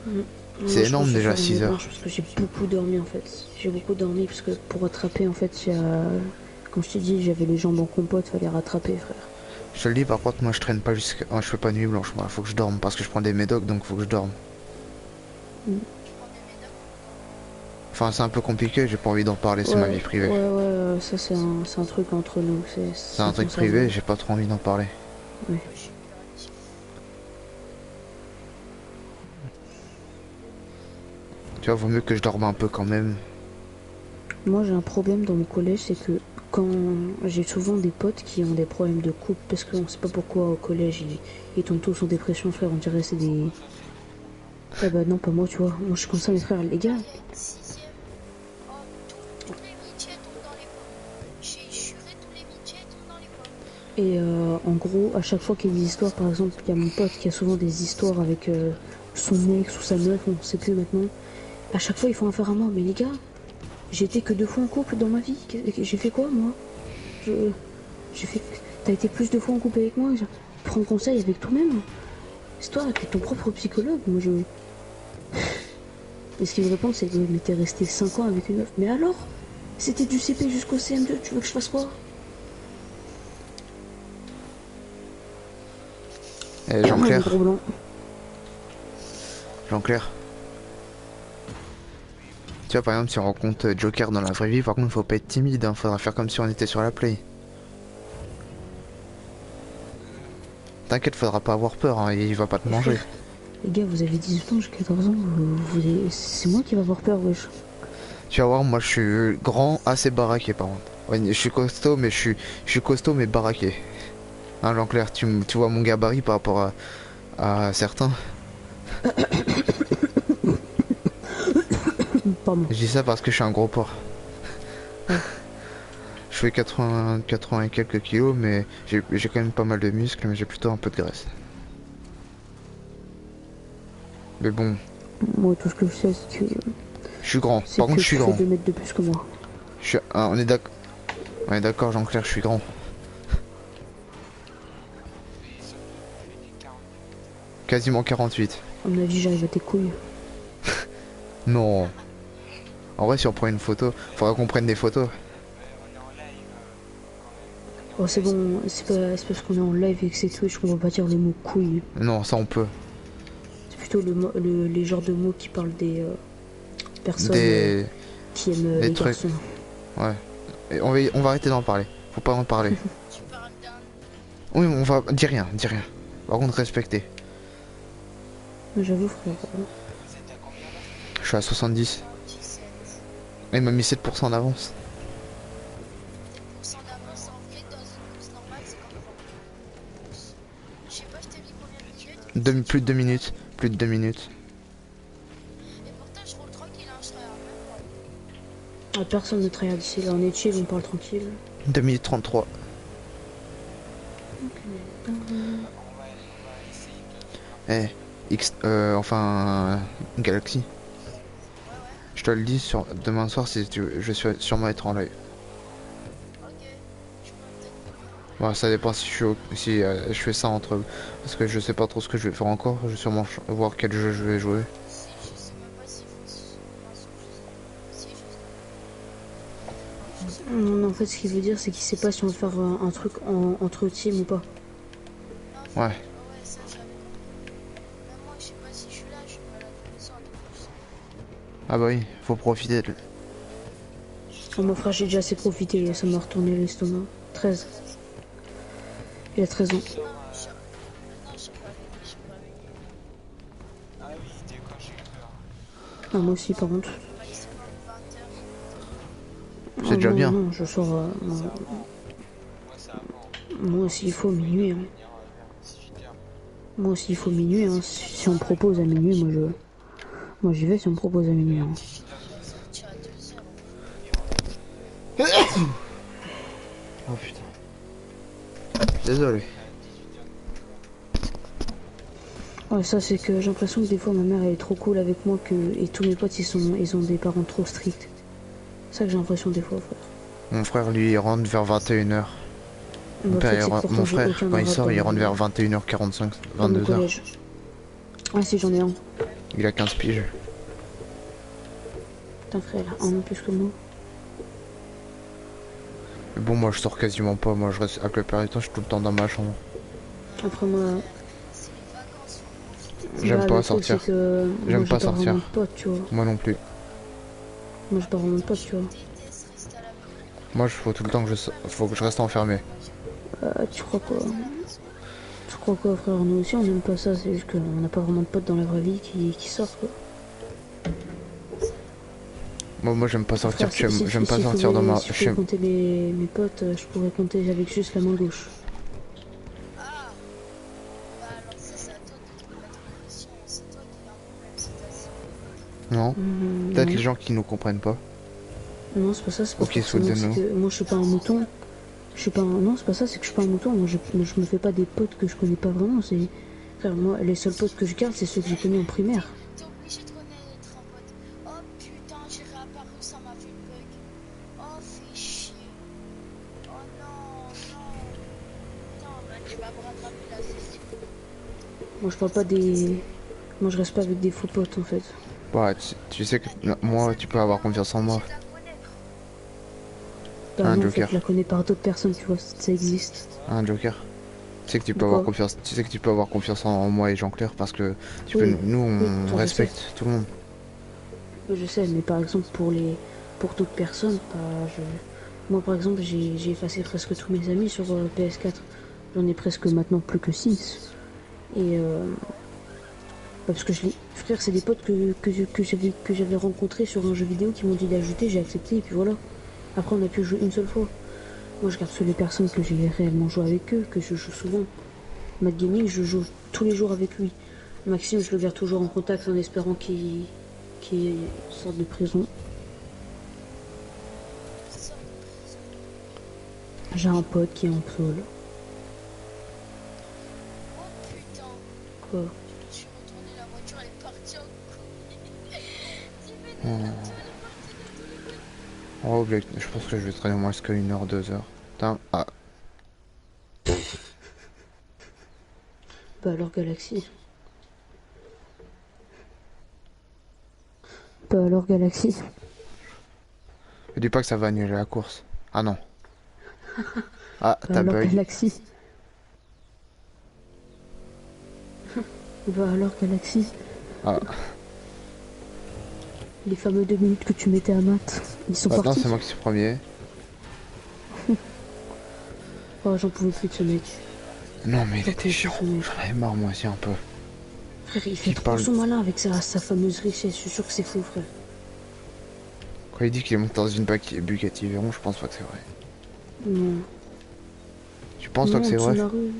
S1: C'est
S3: Moi, je
S1: énorme
S3: pense que je
S1: déjà,
S3: vais faire
S1: 6
S3: une
S1: heures.
S3: revanche parce que j'ai beaucoup dormi en fait. J'ai beaucoup dormi parce que pour rattraper en fait, comme je t'ai dit, j'avais les jambes en compote, fallait rattraper frère.
S1: Je te le dis, par contre, moi je traîne pas jusqu'à. Je fais pas nuit blanche, moi. Faut que je dorme parce que je prends des médocs donc faut que je dorme. Enfin, c'est un peu compliqué, j'ai pas envie d'en parler, c'est ma vie privée.
S3: Ouais, ça c'est un truc entre nous.
S1: C'est un truc privé, j'ai pas trop envie d'en parler.
S3: Ouais.
S1: Tu vois, vaut mieux que je dorme un peu quand même.
S3: Moi j'ai un problème dans mon collège, c'est que quand j'ai souvent des potes qui ont des problèmes de couple, parce qu'on sait pas pourquoi au collège ils tombent tous en dépression frère, on dirait c'est des... Ah bah non pas moi tu vois, moi je suis comme ça mes frères, les gars.
S4: Sixième. Oh, tous les métiers tombent dans les pommes. J'ai juré, tous les métiers tombent dans les pommes.
S3: Et en gros, à chaque fois qu'il y a des histoires, par exemple, il y a mon pote qui a souvent des histoires avec son ex ou sa meuf, on sait plus maintenant. À chaque fois, ils font affaire à moi. Mais les gars, j'ai été que 2 fois en couple dans ma vie. J'ai fait quoi, moi J'ai fait... T'as été plus de fois en couple avec moi. Prends conseil avec toi-même. C'est toi, t'es ton propre psychologue. Moi, je... Et ce qu'il me répond, c'est mais t'es resté 5 ans avec une meuf. Mais alors c'était du CP jusqu'au CM2, tu veux que je fasse quoi?
S1: Eh, Jean-Claire,
S3: Gros blanc.
S1: Jean-Claire. Tu vois, par exemple, si on rencontre Joker dans la vraie vie, par contre, faut pas être timide, hein. Faudra faire comme si on était sur la play. T'inquiète, faudra pas avoir peur, hein. Il va pas te manger.
S3: Les gars, vous avez 18 ans, j'ai 14 ans, c'est moi qui va avoir peur, wesh.
S1: Tu vas voir, moi je suis grand, assez baraqué par contre. Ouais, je suis costaud, mais je suis costaud, mais baraqué. Hein, Jean-Claire, tu vois mon gabarit par rapport à certains.
S3: Pardon.
S1: Je dis ça parce que je suis un gros porc. Je fais 80 et quelques kilos, mais j'ai quand même pas mal de muscles, mais j'ai plutôt un peu de graisse. Mais bon,
S3: Moi, tout ce que je sais, c'est que...
S1: je suis grand.
S3: C'est
S1: Par
S3: que
S1: contre, je suis
S3: tu fais
S1: grand.
S3: 2 mètres de plus que moi.
S1: On est d'accord. On est d'accord, Jean-Claire, je suis grand. Quasiment 48.
S3: À mon avis, j'arrive à tes couilles.
S1: Non. En vrai, si on prend une photo, faudra qu'on prenne des photos.
S3: Oh, c'est bon, c'est parce qu'on est en live et que c'est Twitch qu'on va pas dire le mot couille.
S1: Non, ça on peut.
S3: plutôt les genres de mots qui parlent des personnes qui aiment
S1: des
S3: les
S1: trucs.
S3: garçons.
S1: Ouais. Et on va arrêter d'en parler. Faut pas en parler.
S4: Tu parles d'un
S1: Oui, on va... Dis rien, dis rien. Par contre, respecter.
S3: Mais j'avoue, frère.
S2: Vous êtes à combien là?
S1: Je suis à 70.
S4: 17.
S1: Il m'a mis 7% d'avance.
S4: 7% d'avance en vrai dans une course normale, c'est comme ça. Je sais pas, je t'ai mis combien de minutes?
S1: Plus de 2 minutes. Plus de 2 minutes.
S4: Et pourtant, je roule tranquille, hein, je serai même pas.
S3: Ah, personne ne travaille d'ici là, on est chill, on parle tranquille.
S1: 2 minutes 33.
S2: On va essayer de...
S1: Enfin... Galaxy.
S4: Ouais, ouais.
S1: Je te le dis, demain soir, si tu veux, je vais sûrement être en live.
S4: Ok. Je peux peut-être.
S1: Ouais, ça dépend si je fais ça entre... Parce que je sais pas trop ce que je vais faire encore. Je vais sûrement voir quel jeu je vais jouer.
S4: Si, je sais même pas s'il faut. Si, je sais.
S3: Non, en fait, ce qu'il veut dire, c'est qu'il sait pas si on va faire un truc entre team ou pas.
S4: Non,
S1: Ouais.
S4: ouais, ça j'avais compris. Même moi, je sais pas si je suis là, je suis pas là tous les soirs, donc je sais pas.
S1: Ah bah oui, faut profiter de...
S3: Oh, mon frère, j'ai déjà assez profité, ça m'a retourné l'estomac. 13. Il a 13 ans.
S4: Non, je sais pas, je sais pas.
S2: Ah oui, dès quand j'ai eu peur.
S3: Ah, moi aussi, par contre.
S4: Maximum 20 heures.
S1: C'est déjà
S3: non,
S1: bien.
S3: Non, je sors.
S2: C'est avant. Moi, c'est avant.
S3: Moi, s'il faut, minuit. Hein.
S2: Venir vers 18h.
S3: Moi, s'il faut, minuit. Hein. Si on me propose à minuit, moi j'y vais si on me propose à minuit. Hein.
S4: Tu as 2 heures.
S1: Oh putain. Désolé.
S3: Ouais, ça, c'est que j'ai l'impression que des fois, ma mère, elle est trop cool avec moi et tous mes potes, ils ont des parents trop stricts. C'est ça que j'ai l'impression des fois, frère.
S1: Mon frère, lui, il rentre vers 21h.
S3: Mais en fait, c'est que pourtant,
S1: Mon
S3: j'ai
S1: frère,
S3: aucun
S1: quand il
S3: arabe
S1: sort, il
S3: dans
S1: rentre vers 21h45,
S3: dans mon
S1: 22h.
S3: collège. Ah, si, j'en ai un.
S1: Il a 15 piges.
S3: Putain, frère, il a un an plus que moi.
S1: Mais bon, moi, je sors quasiment pas. Moi, je reste à la plupart du temps, je suis tout le temps dans ma chambre.
S3: Après, moi.
S4: C'est les vacances, faut profiter.
S1: J'aime
S3: bah,
S1: pas
S3: le truc,
S1: sortir.
S3: c'est que
S1: J'aime
S3: moi,
S1: pas
S3: j'ai pas
S1: sortir.
S3: vraiment de potes, tu vois.
S1: Moi non plus.
S3: Moi, j'ai pas vraiment de potes, tu vois.
S4: Je déteste rester à la maison.
S1: Moi, il faut tout le temps que faut que je reste enfermé.
S3: Tu crois quoi? Tu crois quoi, frère? Nous aussi, on aime pas ça. C'est juste qu'on n'a pas vraiment de potes dans la vraie vie qui sortent, quoi.
S1: Moi, j'aime pas sortir.
S3: Frère,
S1: J'aime pas sortir dans ma...
S3: Si je pouvais compter mes potes, je pourrais compter avec juste la main gauche.
S4: Ah, bah alors ça, c'est à toi de te remettre en question. C'est toi qui as un problème, c'est ta
S1: Non. Peut-être
S3: Non.
S1: les gens qui nous comprennent pas.
S3: Non, c'est pas ça, c'est pas
S1: Ok,
S3: forcément, c'est
S1: soudainement.
S3: que moi je suis pas un mouton. Je suis pas un... Non, c'est pas ça, c'est que je suis pas un mouton. Moi je me fais pas des potes que je connais pas vraiment. C'est... Frère, moi, les seuls potes que je garde, c'est ceux que j'ai connus en primaire.
S4: T'es obligé de connaître un pote. Oh putain, j'ai réapparu, ça m'a fait bug. Oh, fais chier. Oh non, non. Putain, bah, tu vas me rattraper là, c'est sûr.
S3: Moi je parle pas des... Moi je reste pas avec des faux potes en fait.
S1: Ouais, tu sais que moi, tu peux avoir confiance en moi.
S4: Tu la connaître.
S3: Bah,
S1: Un
S3: non, en fait,
S1: joker.
S3: je la connais par d'autres personnes, tu vois, ça existe.
S1: Un Joker. Tu sais que tu peux
S3: De
S1: avoir
S3: quoi?
S1: confiance. Tu sais que tu peux avoir confiance en moi et Jean-Claire parce que tu peux.
S3: Oui,
S1: Nous,
S3: oui,
S1: on
S3: ça, je
S1: respecte tout le monde.
S3: Je sais, mais par exemple pour d'autres personnes, moi par exemple j'ai effacé presque tous mes amis sur PS4. J'en ai presque maintenant plus que 6. Et parce que frère, c'est des potes que j'avais rencontrés sur un jeu vidéo qui m'ont dit d'ajouter, j'ai accepté et puis voilà. Après on a pu jouer une seule fois. Moi je garde sur les personnes que j'ai réellement joué avec eux, que je joue souvent. Matt Gaming, je joue tous les jours avec lui. Maxime, je le garde toujours en contact en espérant qu'il sorte de prison. J'ai un pote qui est en pôle.
S4: Oh putain,
S3: Quoi?
S4: je me suis retourné, la voiture elle est partie en couille. 10 minutes,
S1: Oh, je pense que je vais traîner au moins jusqu'à 1h, 2h. Putain, ah,
S3: Bah alors Galaxy. Bah alors Galaxy.
S1: me dis pas que ça va annuler la course. Ah non. Ah,
S3: Bah
S1: t'as
S3: alors
S1: bug.
S3: Galaxy. Bah alors Galaxy.
S1: Ah,
S3: Les fameux 2 minutes que tu mettais à maths, ils sont
S1: maintenant
S3: partis.
S1: c'est moi qui suis premier.
S3: Oh, j'en pouvais plus de ce mec.
S1: Non mais il
S3: J'en
S1: était
S3: pouvais plus de
S1: chiant.
S3: ce mec.
S1: J'en avais marre moi aussi un peu.
S3: Frère, il fait
S1: Qui
S3: trop
S1: parle
S3: son malin avec sa fameuse richesse. Je suis sûr que c'est faux, frère.
S1: quand il dit qu'il est monté dans une Bugatti Veyron, je pense pas que c'est vrai.
S3: Non.
S1: Tu penses toi que
S3: Non,
S1: c'est
S3: en dessous
S1: vrai?
S3: de la rue.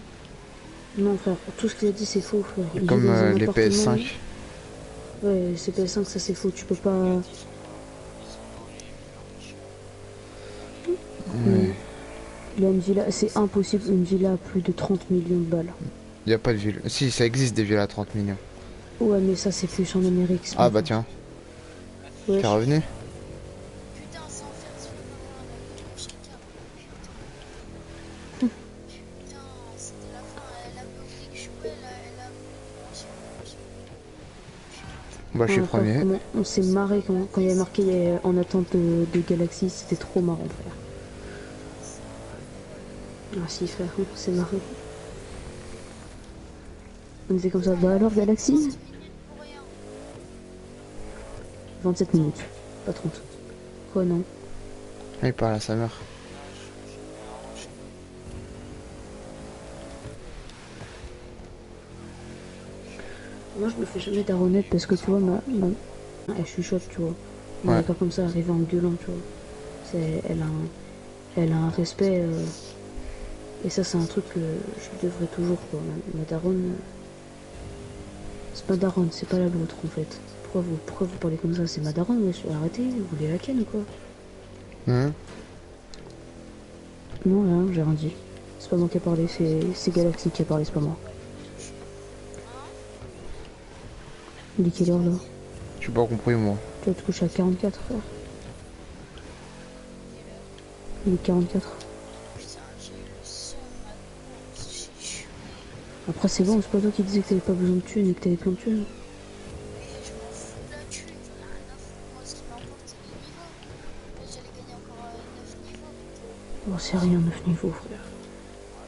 S3: Non, frère, tout ce qu'il a dit, c'est faux, frère. Il
S1: Comme
S3: vit dans un
S1: les
S3: appartement.
S1: PS5.
S3: Ouais, c'est PS5, ça c'est faux. Tu peux pas.
S1: Ouais.
S3: Il a une villa, c'est impossible, une villa à plus de 30 millions de balles.
S1: Y a pas de ville. Si, ça existe des villes à 30 millions.
S3: Ouais, mais ça c'est plus en Amérique. c'est pas
S1: Ah
S3: en
S1: bah
S3: France.
S1: tiens,
S3: Ouais.
S1: t'es revenu?
S4: Putain, sans faire ce moment là, le chacun. Putain, c'était la fin. Elle a pas voulu que je joue, elle a
S1: Bah je suis
S3: Ouais, frère,
S1: premier.
S3: comment on s'est marré quand il y a marqué en attente de Galaxy, c'était trop marrant, frère. Ah si, frère, on s'est marré. On était comme ça, bah alors Galaxy
S4: 30 minutes pour rien.
S3: 27 minutes, pas 30. Quoi, non?
S1: Ah, il parle à sa mère.
S3: Moi je me fais jamais daronnette parce que tu vois, elle chuchote, tu vois. On
S1: Ouais.
S3: est pas comme ça, arriver en gueulant, tu vois. Elle a un respect. Et ça, c'est un truc que je devrais toujours, quoi. Ma daronne. C'est pas daronne, c'est pas la vôtre, en fait. Pourquoi vous parlez comme ça? C'est ma daronne, wesh. Arrêtez, vous voulez la ken ou quoi?
S1: Hum.
S3: Non, rien, j'ai rien dit. C'est pas moi qui a parlé, c'est Galaxy qui a parlé, c'est pas moi. Il est quelle heure, là?
S1: J'ai pas compris moi.
S3: Tu vas te coucher à 44, frère. Il est 44.
S4: Putain, j'ai eu le son, ma course, j'ai échoué.
S3: Après, c'est bon, c'est pas toi qui disais que t'avais pas besoin de thunes et que t'avais plein de thunes.
S4: Et je m'en fous de la thune, j'en ai rien à foutre. Moi, ce qui m'importe, c'est les niveaux. Là, j'allais gagner encore 9 niveaux.
S3: Oh, c'est rien, 9 niveaux, frère.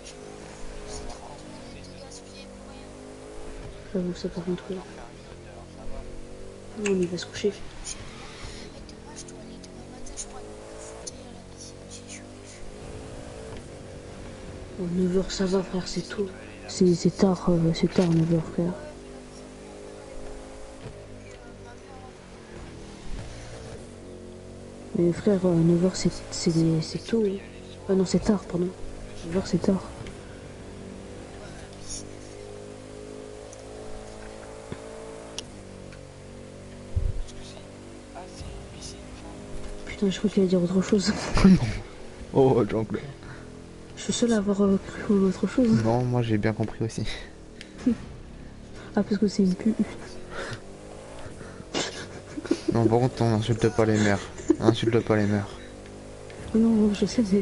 S4: Je m'en fous, c'est 30 minutes de gaspiller pour rien.
S3: J'avoue, ça par contre, oui. On y va se coucher.
S4: Et demain, je dois aller demain matin, je prends une fauteuil à la piscine, j'ai échoué.
S3: Oh, 9h, ça va, frère, c'est tôt. C'est tard, 9h, frère. Mais frère, 9h, c'est tôt. Ah non, c'est tard, pardon. 9h, c'est tard. Putain, je crois qu'il allait dire autre chose.
S1: Oh Jean-Claude.
S3: Je suis seule à avoir cru autre chose.
S1: Non, moi j'ai bien compris aussi.
S3: Ah, parce que c'est une pub.
S1: Non, par contre, on n'insulte pas les mères. On insulte pas les mères.
S3: Non, non, je sais, mais...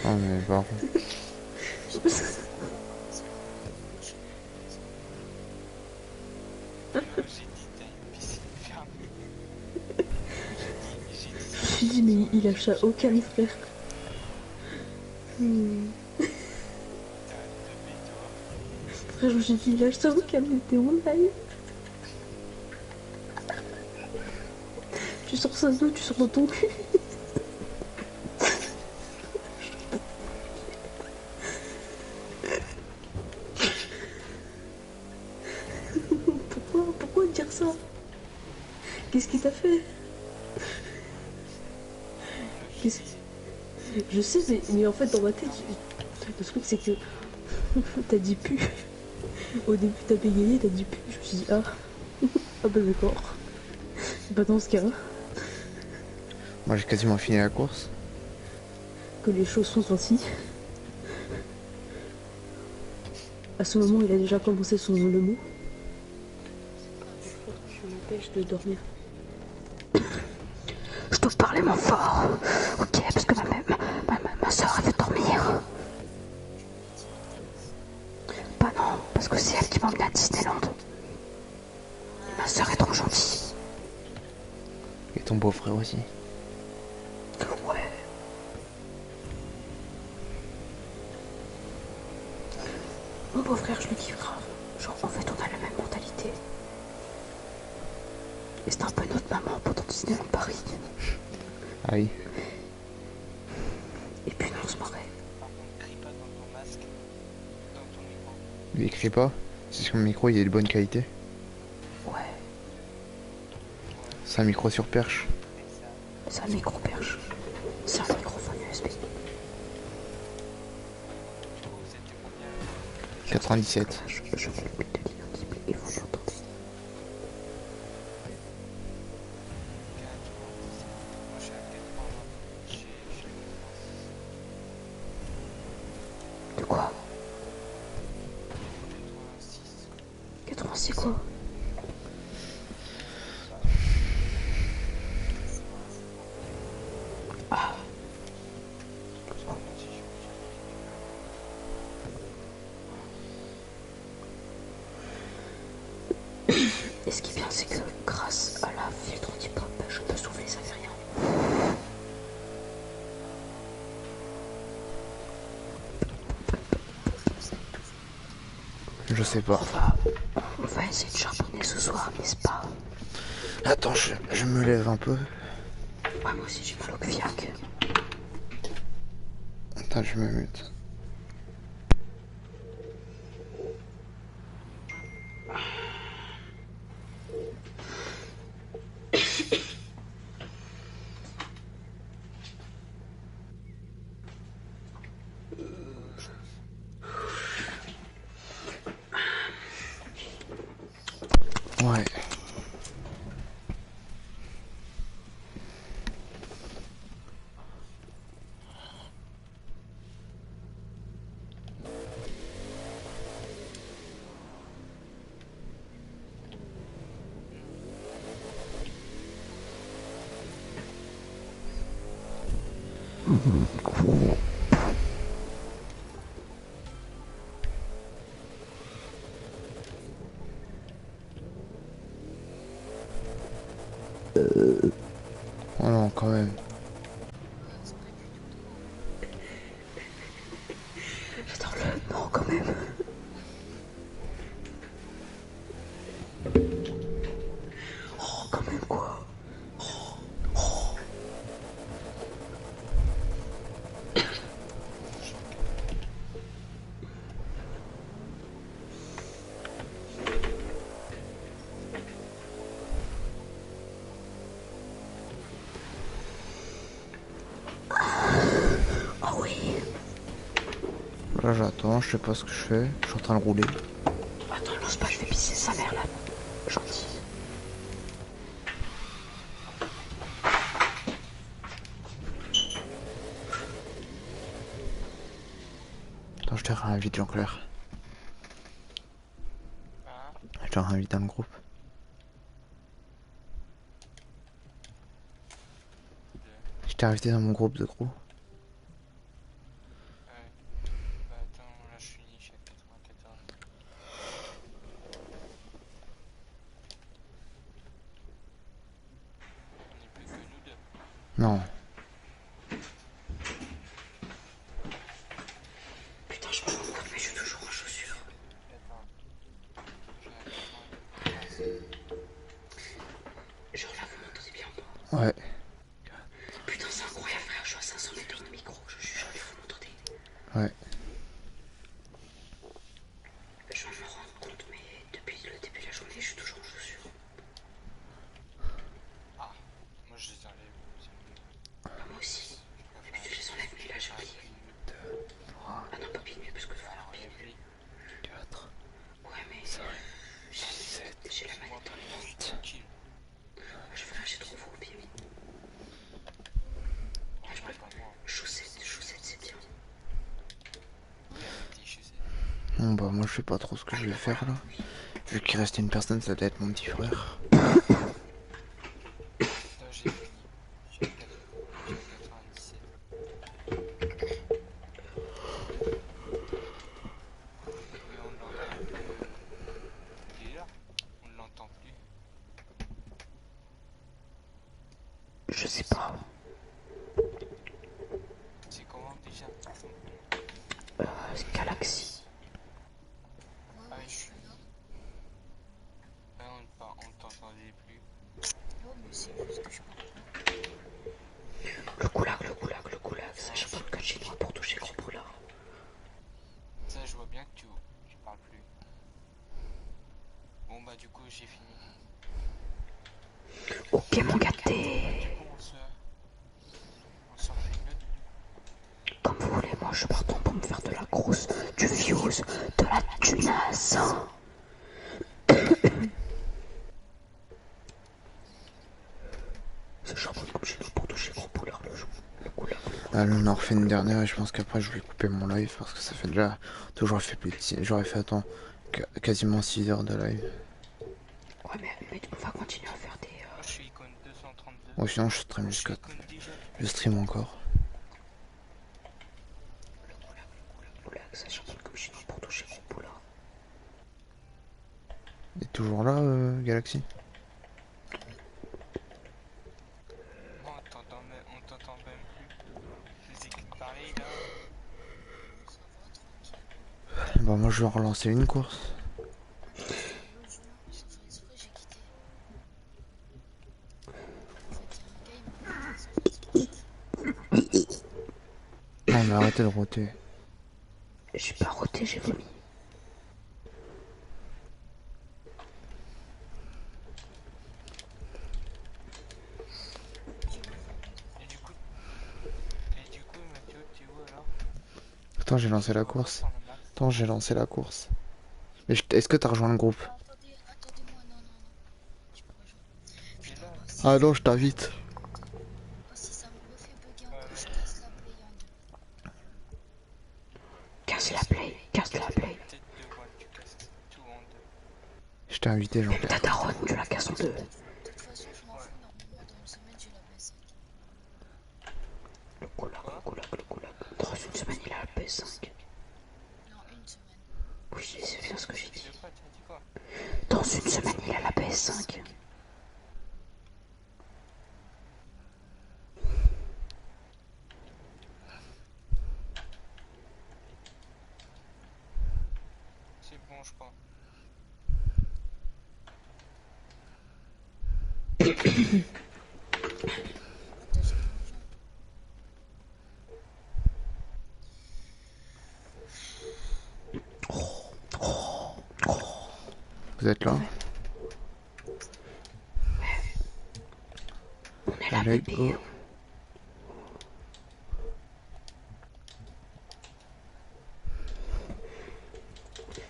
S1: Non mais par contre. Je me suis dit, mais il lâche ça au calme, frère. Frère, je me suis dit, il lâche ça au calme, t'es en live. Tu sors ça d'où? Tu sors de ton cul. Pourquoi dire ça? Qu'est-ce qu'il t'a fait? Qu'est-ce... Je sais, mais en fait, dans ma tête, le truc, c'est que t'as dit pu. Au début, t'as bégayé, t'as dit pu. Je me suis dit, ah, ah bah d'accord. C'est pas dans ce cas Moi j'ai quasiment fini la course.
S3: que les choses sont ainsi. À ce moment, il a déjà commencé le mot. Je m'empêche de dormir. Je dois parler moins fort. Ok, parce que ma soeur, elle veut dormir. Bah non, parce que c'est elle qui m'emmène à Disneyland. Et ma soeur est trop gentille.
S1: Et ton beau-frère aussi.
S3: Ouais. Mon beau-frère, je le kiffe grave. Genre, en fait, on a la même mentalité. Et c'est un peu notre maman pendant Disneyland Paris.
S1: Ah oui.
S3: Et puis, nous, on se marrait.
S2: Par contre, crie pas dans ton masque, dans ton micro.
S1: Il écrit pas. C'est que mon micro il est de bonne qualité.
S3: Ouais,
S1: C'est un micro sur perche.
S2: Et ça,
S3: c'est un micro-perche. C'est un microphone USB.
S2: vous étiez combien
S1: 97.
S3: Je vais le mettre de l'inaudible et vous l'entendez.
S2: 97. Moi, je suis à 80. Je suis à 86.
S3: De quoi
S2: 86.
S3: 86 quoi? Ah,
S2: Parce que moi aussi, je suis
S3: et ce qui est bien, c'est que grâce à la filtre anti-pop, je peux souffler, ça fait rien.
S1: Je sais pas.
S3: On va essayer de charbonner ce soir, n'est-ce pas?
S1: Attends, je me lève un peu.
S3: Ouais, moi aussi j'ai mal au cuillac.
S1: Attends, je me mute. Ouais. Oh non, quand même.
S3: Attends, non, quand même. Oh, quand même, quoi. Oh oui.
S1: Là, j'attends, je sais pas ce que je fais. Je suis en train de rouler.
S3: Attends, lance pas, je vais pisser sa mère là. Gentil.
S1: Attends, je te réinvite, Jean-Claire.
S2: Hein?
S1: Je te réinvite dans le groupe. Je t'ai invité dans mon groupe de gros.
S2: Ouais. Bah attends, là je suis niche à 94. On n'est plus que nous deux.
S1: Non.
S3: Putain, je me rends compte, mais je suis toujours en chaussures.
S2: Attends. J'ai à 95.
S3: Genre là, vous m'entendez bien ou pas?
S1: Ouais.
S3: Putain, c'est incroyable, frère. Je suis à 500 mètres de micro. Je suis jamais vous m'entendez.
S1: Ouais.
S3: Je viens de me rendre compte, mais depuis le début de la journée, je suis toujours en chaussures.
S2: Ah, moi je les enlève.
S3: Bah, moi aussi. D'habitude, je les enlève, mais là, j'ai oublié. Ah non, pas pieds nus, parce que voilà, pieds nus.
S1: 4,
S3: Ouais, mais j'ai la manette dans les mains.
S2: Tranquille.
S3: Je fais lâcher trop vos pieds.
S2: Ouais, je pas moi.
S3: Chaussettes, c'est bien.
S2: Tes chaussettes.
S1: Bon bah moi je sais pas trop ce que je vais faire là. Vu qu'il restait une personne, ça doit être mon petit frère.
S2: Là j'ai fini. Je suis à 97. Mais on l'entend plus. Il est là. On ne l'entend plus.
S3: Je sais pas.
S2: C'est comment déjà?
S3: Galaxy.
S2: tu parles plus. Bon bah du coup j'ai fini.
S3: Ok, mon
S2: Du
S3: gâté.
S2: coup on se refait une autre.
S3: Comme vous voulez, moi je suis partant pour me faire de la grosse, du fuse, de la tunasse. C'est charbon comme chez nous pour toucher gros poulard le jour. Le couleur.
S1: Allez, on en refait une dernière et je pense qu'après je vais couper mon live parce que ça fait déjà. J'aurais fait plus de j'aurais fait attends, quasiment 6 heures de live.
S3: Ouais, mais on va continuer à faire des.
S2: Moi je suis icône 232.
S1: Ou sinon je stream
S2: Je suis
S1: jusqu'à.
S2: icône déjà.
S1: Je stream encore.
S3: Le couleur, ça charbon comme chez nous pour toucher gros poulard.
S1: Il est toujours là, Galaxy?
S2: Non, on t'entend même plus. Les équipes pareil là.
S1: Bah moi je vais relancer une course. Non mais arrêtez de roter.
S3: J'ai pas roté, j'ai vomi.
S2: Et du coup Mathieu, t'es où alors?
S1: Attends, j'ai lancé la course. Attends, j'ai lancé la course. Mais est-ce que t'as rejoint le groupe?
S4: Attendez-moi, non, non, non. Je peux rejoindre.
S2: T'es là?
S1: Ah non, je t'invite.
S4: Si ça me refait bugger encore, je casse la play en deux.
S3: Casse la play, casse la play.
S2: Tête de voile, tu casses tout en deux.
S1: Je t'ai invité, Jean-Pierre.
S3: Ta daronne, tu la casses en deux.
S4: De toute façon, je m'en fous, normalement, dans une semaine, j'ai la PS5.
S3: Le coulac. Dans une semaine, il a la PS5.
S4: Non, une semaine.
S3: Oui, c'est bien ce que j'ai dit.
S2: De quoi? T'as dit quoi?
S3: Dans une semaine, il a la PS5.
S2: C'est bon, je crois.
S1: Vous êtes là?
S3: On est là,
S1: Allez,
S3: bébé.
S1: go.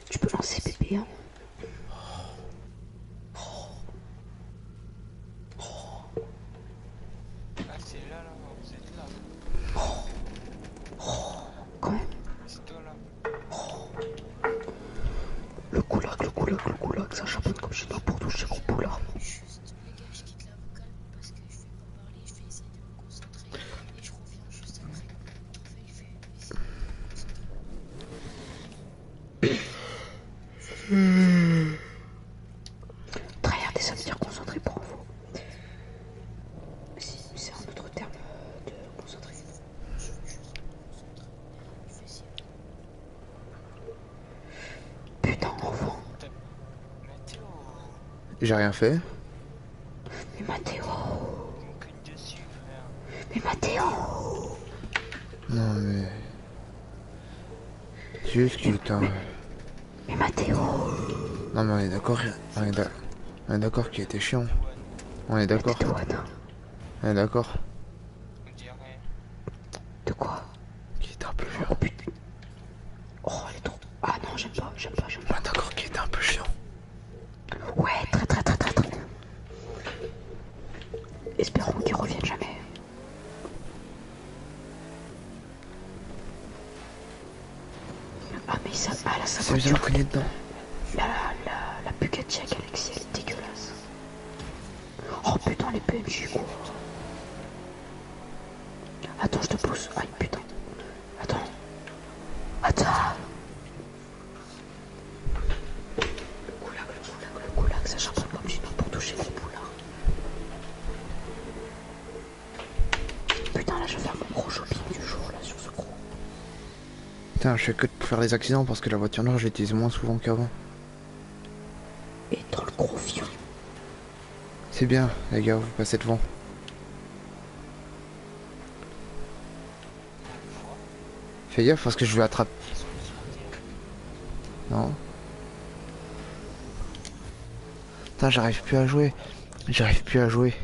S3: Tu peux lancer bébé, hein.
S2: Ah, c'est là, là, vous êtes là.
S3: Quand même.
S2: C'est toi là.
S3: Le coulac, ça chapeau comme chez toi pour toucher gros poulard.
S4: Juste, les gars, je quitte la vocale parce que je vais pas parler, je vais essayer de me concentrer et je reviens juste après. En fait, je vais essayer de me concentrer.
S3: Tryhard, ça veut dire concentré pour info. C'est un autre terme de concentré.
S4: Je vais juste me concentrer. Je vais essayer.
S3: Putain, enfant.
S2: Mathéo,
S1: J'ai rien fait.
S3: Mais Mathéo.
S2: mon cul dessus, frère.
S3: Mais Mathéo.
S1: Non mais. Juste qu'il t'a.
S3: Mais Mathéo.
S1: Non mais on est d'accord. On est d'accord qu'il était chiant. On est d'accord.
S3: Douane.
S1: On est d'accord.
S2: On dirait.
S3: De quoi?
S1: Qu'il était un peu chiant.
S3: Oh putain. Oh, elle est trop. Ah non, j'aime pas.
S1: On est d'accord qu'il était un peu chiant.
S3: Ouais, très. Espérons qu'il revienne jamais. Ah mais ça, ah là ça
S1: C'est bien cogné dedans.
S3: la Bugatti à Galaxy elle est dégueulasse. Oh putain les PMJ quoi. Attends je te pousse. Aïe putain. Attends. Le coulac, ça charbonne comme du nom pour toucher les poulards. Putain là je vais faire mon gros shopping du jour là sur ce gros.
S1: Putain, je fais que de faire les accidents parce que la voiture noire, je l'utilise moins souvent qu'avant.
S3: Et dans le gros fion.
S1: C'est bien, les gars, vous passez devant. Fais gaffe parce que je vais attraper. Non. Putain, j'arrive plus à jouer. J'arrive plus à jouer.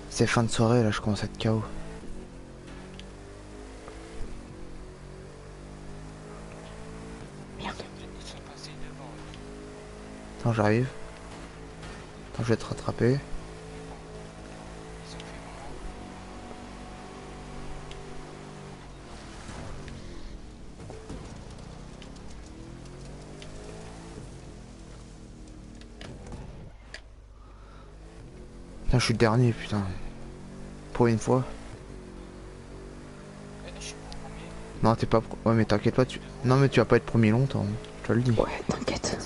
S1: C'est fin de soirée là, je commence à être KO.
S3: Merde.
S2: Ils sont passés devant.
S1: Attends, j'arrive. Attends, je vais te rattraper.
S2: Ils ont fait comment?
S1: Putain, je suis le dernier, putain. Pour une fois.
S2: Je suis premier.
S1: Non, t'es pas... Ouais, mais t'inquiète pas, tu... Non, mais tu vas pas être premier longtemps. Je te le dis.
S3: Ouais, t'inquiète.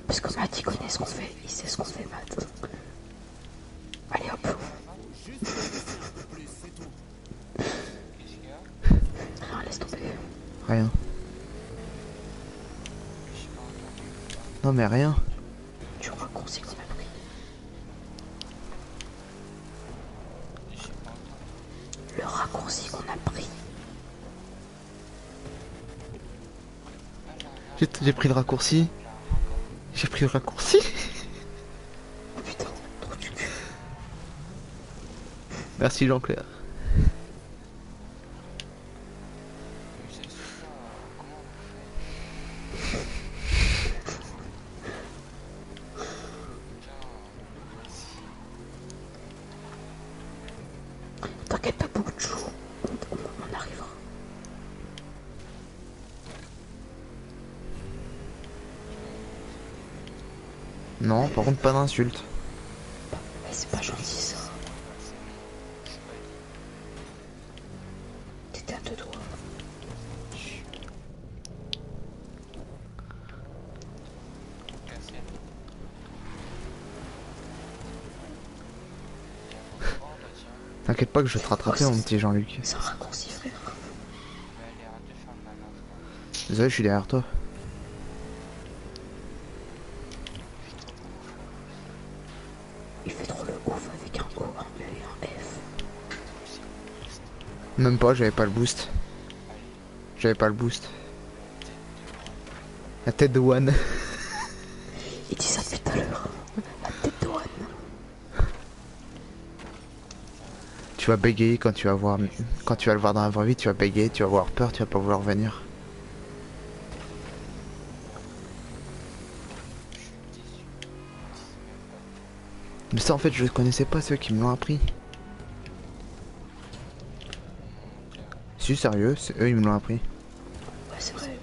S3: Parce que Matt, il connaît ce qu'on fait. Il sait ce qu'on fait, Matt. Allez, hop.
S2: Qu'est-ce qu'il y a?
S3: Rien, laisse tomber.
S1: Rien.
S2: Je suis pas entendu.
S1: Non, mais rien.
S3: Tu raccourcis qu'on a pris.
S2: Je suis pas entendu.
S3: Le raccourci qu'on a pris.
S1: J'ai pris le raccourci. J'ai pris le raccourci.
S3: Oh putain, trop du cul.
S1: Merci Jean-Claire.
S2: Je sais pas comment on fait. Putain,
S3: T'inquiète pas, beaucoup de jours. On arrivera.
S1: Non, par contre, pas d'insultes.
S3: Mais c'est pas gentil ça. T'étais à deux doigts.
S2: Cassette. Oh bah tiens,
S1: T'inquiète pas que je vais te rattraper, mon petit Jean-Luc.
S3: C'est un raccourci, frère.
S2: il va aller à deux faire de la naf.
S1: Désolé, je suis derrière toi.
S3: Il fait trop le ouf avec un O, un E et un F.
S1: Même pas, j'avais pas le boost. J'avais pas le boost. La tête de One.
S3: Il dit ça depuis tout à l'heure. La tête de One.
S1: Tu vas bégayer quand tu vas voir. Quand tu vas le voir dans la vraie vie, tu vas bégayer, tu vas avoir peur, tu vas pas vouloir venir. Mais ça en fait je connaissais pas ceux qui me l'ont appris. Si sérieux, c'est eux ils me l'ont appris.
S3: Ouais, c'est vrai.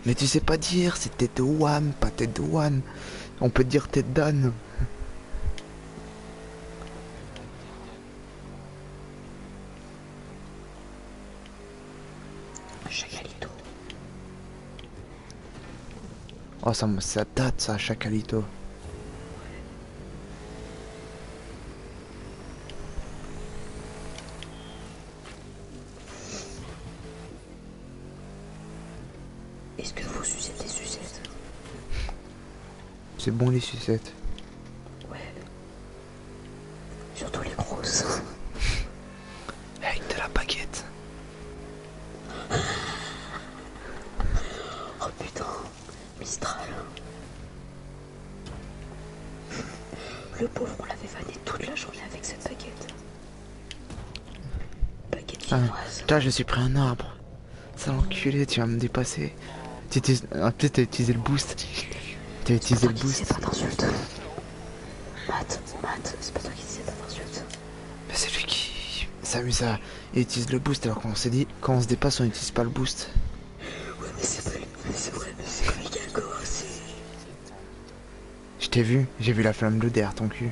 S1: Mais tu sais pas dire, c'est tête de Wham, pas tête de One. On peut dire tête d'âne.
S3: Chagalito.
S1: Oh ça date ça, Chacalito.
S3: Est-ce que vous sucez des sucettes?
S1: C'est bon les sucettes.
S3: Ouais. Surtout les grosses.
S1: Avec de la baguette.
S3: Oh putain. Mistral. Le pauvre, on l'avait vanné toute la journée avec cette baguette. Baguette chinoise.
S1: Putain, je suis pris un arbre. Ça l'enculé, tu vas me dépasser. Peut-être t'as utilisé le boost. T'as utilisé le boost.
S3: C'est pas d'insulte. Matt, c'est pas toi qui disais pas d'insulte.
S1: Mais c'est lui qui s'amuse à utilise le boost alors qu'on s'est dit quand on se dépasse on n'utilise pas le boost.
S3: Ouais, mais c'est pas... Mais c'est vrai, mais c'est comme Yago, c'est...
S1: Je t'ai vu, j'ai vu la flamme bleue derrière ton cul.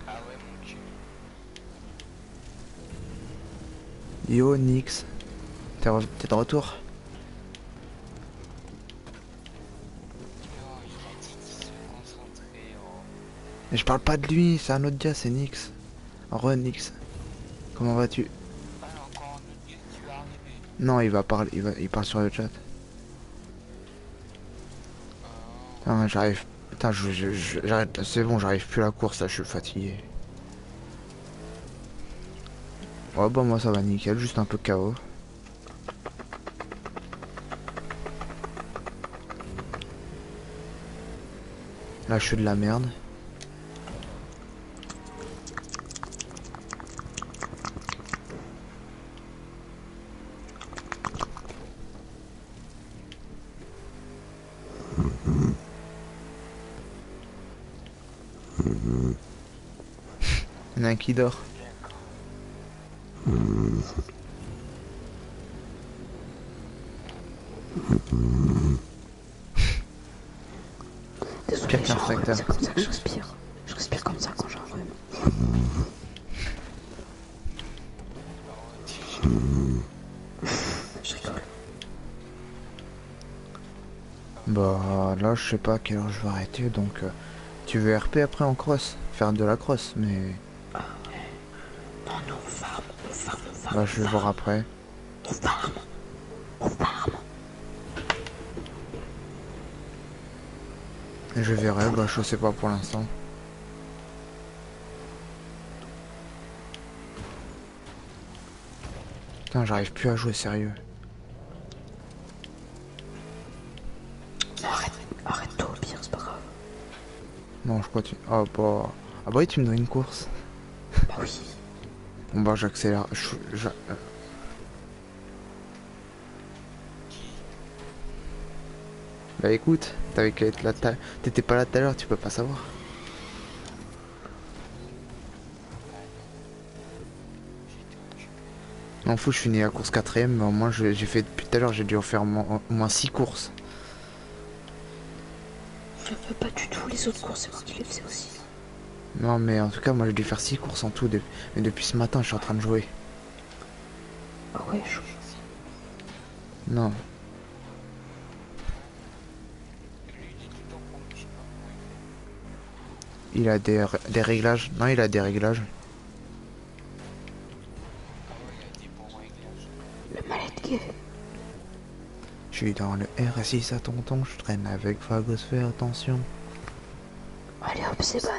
S2: Ah ouais, mon cul.
S1: Yo Nix, t'es de retour?
S2: Non, il a dit qu'il se concentrait en...
S1: Mais je parle pas de lui, c'est un autre gars, c'est Nix. Nix. Comment vas-tu?
S2: Ah, encore un autre gars qui va arriver.
S1: Non, il va parler, il parle sur le chat. Putain, j'arrive. Putain, j'arrête, c'est bon, j'arrive plus à la course là, je suis fatigué. Ouais, bah moi ça va nickel, juste un peu KO. Là, je suis de la merde. Il y en a un qui dort.
S3: Désolé,
S1: Pire qu'un tracteur.
S3: c'est comme ça que je respire. Je respire comme ça quand j'ai un rhume. Je rigole.
S1: Bah là, je sais pas à quelle heure je vais arrêter, donc tu veux RP après en cross, faire de la cross, mais
S3: Non, non, on farm, on farm, on farm.
S1: bah je vais voir après.
S3: On farm, on farm.
S1: Je verrai, bah je sais pas pour l'instant. Putain, j'arrive plus à jouer sérieux.
S3: Arrête-toi au pire, c'est pas grave.
S1: Non, je continue. Ah bah... Ah bah oui, tu me donnes une course.
S3: Bah oui.
S1: Bon bah j'accélère. Bah écoute, t'avais qu'à être là, t'étais pas là tout à l'heure, tu peux pas savoir. Non, fou, je finis la course quatrième, mais au moins j'ai fait depuis tout à l'heure, j'ai dû en faire au moins 6 courses.
S3: Pas du tout, les autres courses, c'est moi qui les faisais aussi.
S1: Non, mais en tout cas, moi j'ai dû faire 6 courses en tout, mais depuis ce matin, je suis en train de jouer.
S3: Ah ouais, je...
S1: Non. Il a des réglages. Non, il a des réglages.
S3: Le mallette gay.
S1: Je suis dans le R6 à tonton, je traîne avec Fagos, fais attention.
S3: Allez hop, c'est ban.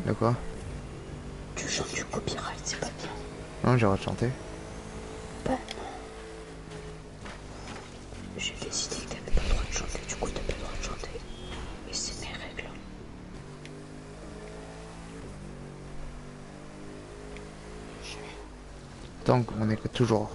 S1: De quoi?
S3: Tu chantes du copyright, c'est pas bien.
S1: Non, j'ai rechanté.
S3: Bah non. J'ai décidé que t'avais pas le droit de chanter, du coup t'as pas le droit de chanter. Et c'est mes règles.
S1: Tant qu'on est toujours.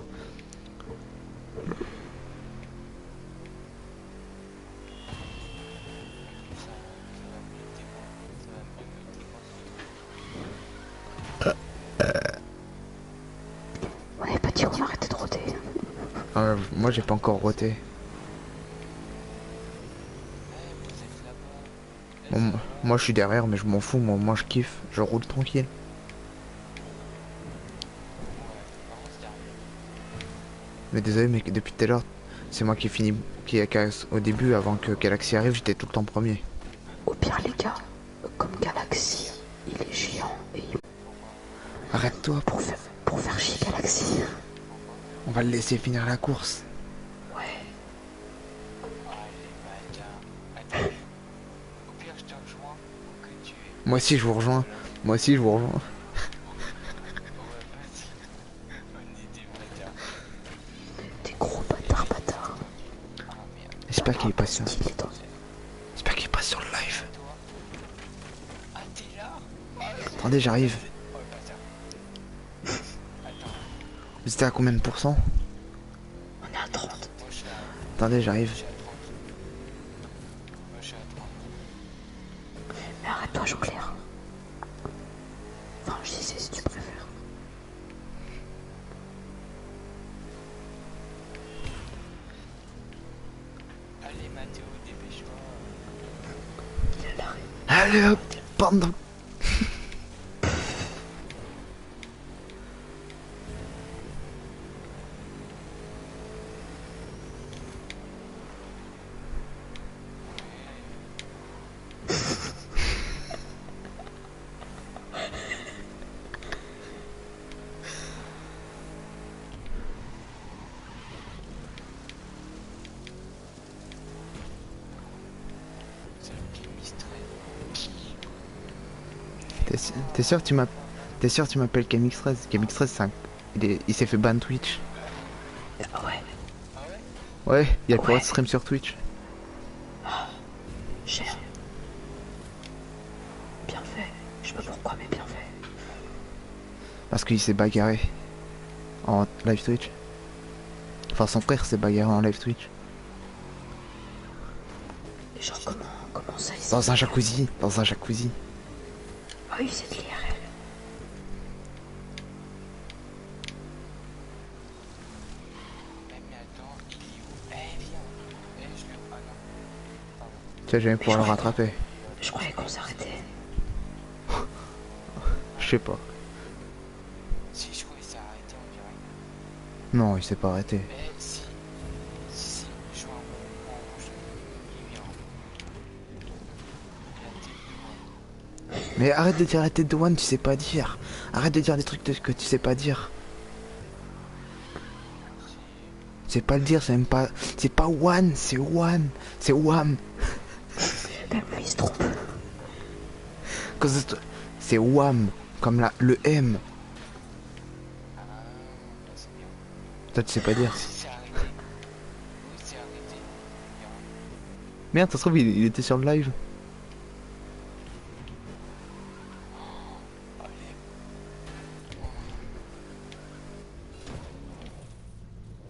S3: On avait pas dit qu'on arrêtait de rôder.
S1: Moi j'ai pas encore roté. Bon, moi je suis derrière mais je m'en fous, moi je kiffe, je roule tranquille. Mais désolé mais depuis tout à l'heure, c'est moi qui ai fini au début avant que Galaxy arrive, j'étais tout le temps premier.
S3: Au pire les gars, comme Galaxy, il est géant et il...
S1: Arrête-toi,
S3: pour faire chier Galaxy.
S1: on va le laisser finir la course.
S3: Ouais.
S1: Moi aussi je vous rejoins. Moi aussi je vous rejoins.
S3: Des gros bâtards.
S1: J'espère qu'il est pas sur.
S3: Il est dans...
S1: J'espère qu'il est pas sur le live. Attendez, j'arrive. Vous étiez à combien de pourcents?
S3: On est à 30.
S1: Attendez, j'arrive.
S3: Mais arrête-toi, Jean-Claire. Enfin, je disais si tu préfères.
S2: Allez Mathéo, dépêche-toi.
S3: Il a l'arrêt.
S1: Allez hop, pendant. T'es sûr que tu m'as... T'es sûr tu m'appelles KMX13? KMX13 c'est un... il s'est fait ban Twitch.
S3: Ah ouais,
S2: Ah ouais?
S1: Ouais, il a le droit
S3: Ouais.
S1: de stream sur Twitch.
S3: cher. Bien fait. Je sais pas pourquoi, mais bien fait.
S1: Parce qu'il s'est bagarré en live Twitch. Enfin son frère s'est bagarré en live Twitch.
S3: Et genre, comment ça ici?
S1: Dans un jacuzzi, dans un jacuzzi.
S3: Ah oui, c'est de l'IRL.
S2: Mais attends, il est où? Eh, viens. Eh, je le... Ah non. Pardon.
S1: Tu vas jamais pouvoir le
S3: je crois
S1: rattraper.
S3: Je croyais qu'on s'arrêtait.
S1: Je sais pas.
S2: Si, je crois qu'il s'est arrêté, on dirait.
S1: Non, il s'est pas arrêté.
S2: Eh, si. Si, je vois un moment où il vient. La tête de moi.
S1: Mais arrête de dire la tête de One, tu sais pas dire. Arrête de dire des trucs que tu sais pas dire. C'est pas le dire, c'est même pas... C'est pas One, c'est One. C'est Wham.
S3: Même lui, il se trompe.
S1: C'est Wham. Comme le M.
S2: Ah, bah, c'est bien.
S1: Toi tu sais pas dire.
S2: Si, c'est arrêté. Oui, c'est arrêté. Bien.
S1: Merde, ça se trouve il était sur le live.
S2: Allez.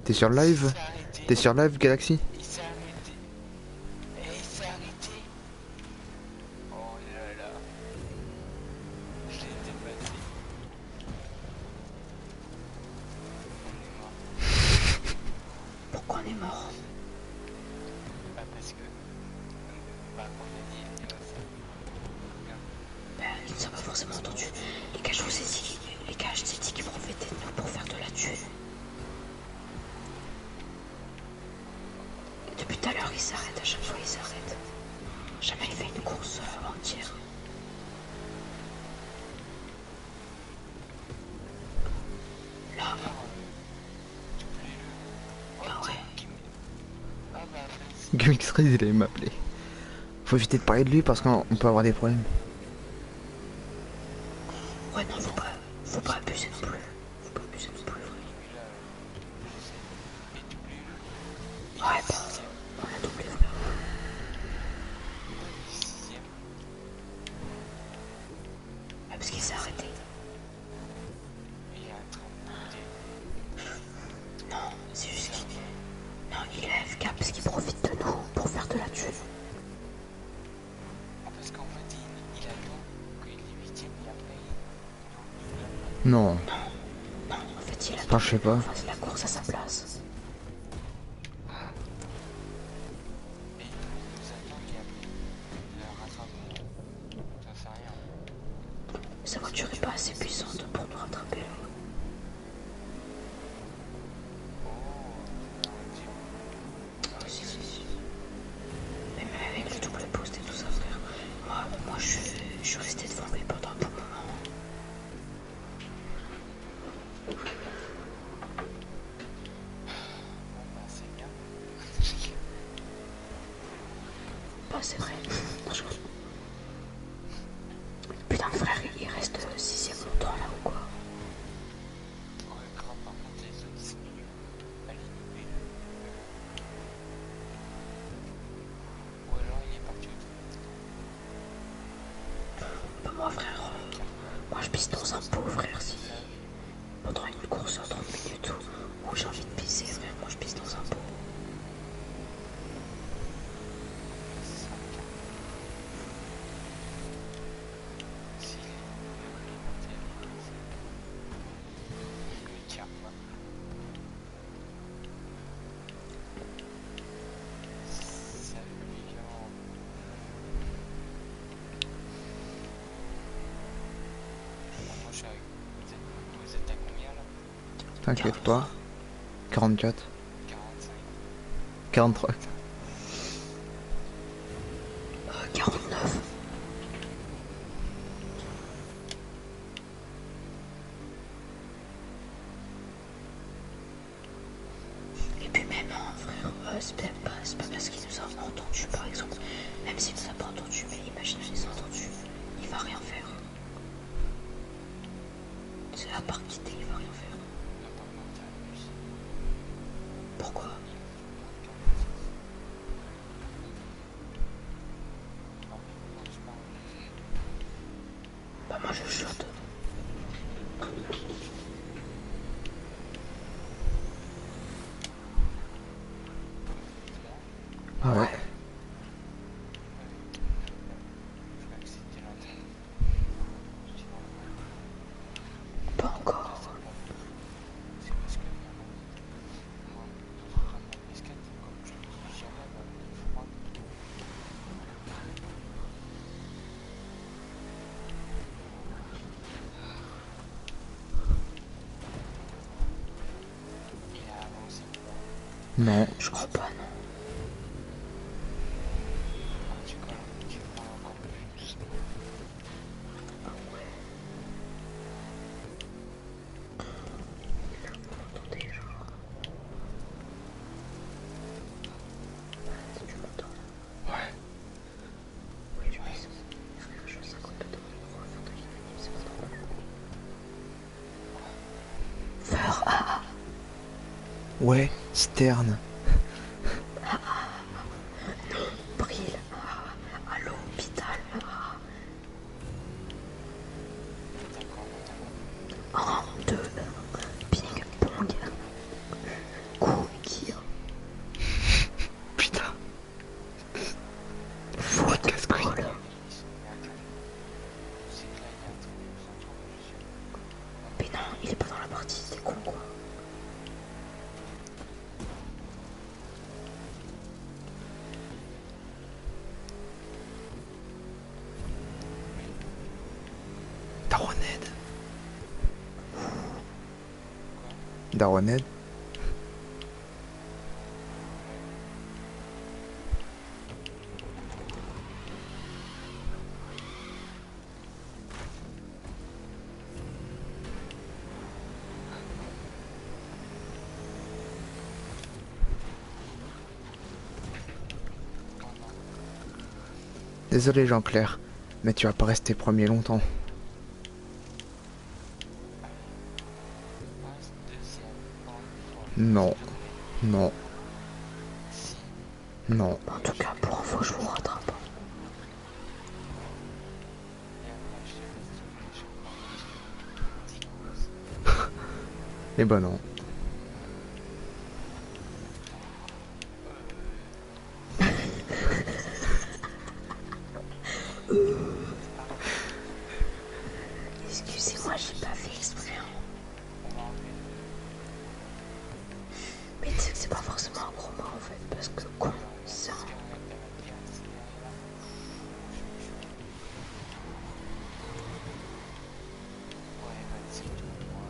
S1: T'es sur le
S2: Il
S1: live?
S2: s'est arrêté.
S1: T'es sur live Galaxy?
S2: Il s'est arrêté. Et il s'est arrêté. Oh là là. Je l'ai dépassé. On est mort.
S3: Pourquoi on est mort?
S2: Bah parce que... Bah on a dit... ça.
S3: Ben, ils ne sont pas forcément entendus. Les gars, je vous ai dit, qu'ils profitaient de nous pour faire de la thune. Et depuis tout à l'heure, ils s'arrêtent. À chaque fois, ils s'arrêtent. Jamais il fait une course entière. Là, ah ouais.
S2: Ah bah vas-y.
S1: GameX13 il allait m'appeler. Faut éviter de parler de lui parce qu'on peut avoir des problèmes.
S3: Ouais, non, faut pas abuser non plus. Faut pas abuser non plus.
S2: Mais là, j'essaie. Et doublé-le.
S3: Ouais, bah, on a doublé, frère.
S2: Sixième.
S3: Ouais, parce qu'il s'est arrêté.
S2: Il y a un train de
S3: Non, c'est juste qu'il... Non, il est AFK parce qu'il profite de nous pour faire de la thune.
S2: Ah parce qu'en fait il attend qu'il est huitième et après
S1: Non.
S3: Non, en fait, il a
S1: Enfin, je sais pas.
S3: qu'on fasse la course à sa place.
S2: et il nous attend et après il le rattrape. Ça fait rien.
S3: Sa voiture est pas assez puissante pour nous rattraper là.
S2: Oh, on dit.
S3: Ah, si, si, si. Mais même avec le double boost et tout ça, frère. Moi je suis resté devant lui pendant un bon moment.
S2: Bon bah c'est bien.
S3: Bah, c'est vrai. Putain, frère, il reste 6ème longtemps là ou quoi?
S2: Ouais, grave, par contre les autres ils sont nuls. Allez, doublez-le. Ou alors il est parti au
S3: Bah, moi, frère, moi je pisse dans un pot, frère, si. Pendant une course en 30 minutes où j'ai envie de pisser, frère, moi je pisse dans un pot.
S2: s'il est parti avec le tient pas. Salut les gars. Moi je suis avec... Vous êtes à combien là?
S1: T'inquiète pas. 44.
S2: 45.
S1: 43.
S3: 49. Et puis même, hein, frère, c'est pas parce qu'il nous a entendu, par exemple. Même s'il nous a pas entendu, mais imagine qu'il nous a entendu, il va rien faire. C'est à part quitter, il va rien faire.
S2: Là, par contre, t'as la musique.
S3: Pourquoi?
S2: Non, quand tu parles.
S3: Bah moi je chante.
S1: Ah ouais.
S2: Je vais accepter l'intérêt. Je dis non.
S3: Pas encore.
S2: C'est parce que moi, je prends ma biscuit, comme je te dis jamais, bah, il est froid. Il a avancé.
S1: Non.
S3: Je crois pas, non.
S2: Tu parles encore plus doucement.
S3: Ah ouais. Vous m'entendez, genre. Si tu m'entends.
S2: Ouais.
S3: Oui, je vais. Frère, je suis à 52 dans le droit, faire de l'unanime, c'est pas drôle. Faire, ah.
S1: Ouais, Stern.
S3: Brille, à l'hôpital.
S2: D'accord,
S3: 1, 2, ping pong. Cookie.
S1: Putain.
S3: Football.
S2: c'est que là, il y a un truc, je sais
S3: Mais non, il est pas dans la partie, c'est con quoi.
S1: Daroned. Daroned. Désolé Jean-Claire, mais tu vas pas rester premier longtemps.
S2: passe deuxième, encore
S1: Non, non,
S2: si,
S1: non.
S3: En tout cas, pour info, je vous rattrape.
S2: et après je te laisse tous les jours par petite cause.
S1: Eh ben non.
S3: Excusez-moi, j'ai pas fait exprès.
S2: On va enlever
S3: Mais tu sais que c'est pas forcément un gros mot en fait, parce que con, c'est un...
S2: parce qu'un mec de la pierre, c'est derrière. Ouais, vas-y, moi,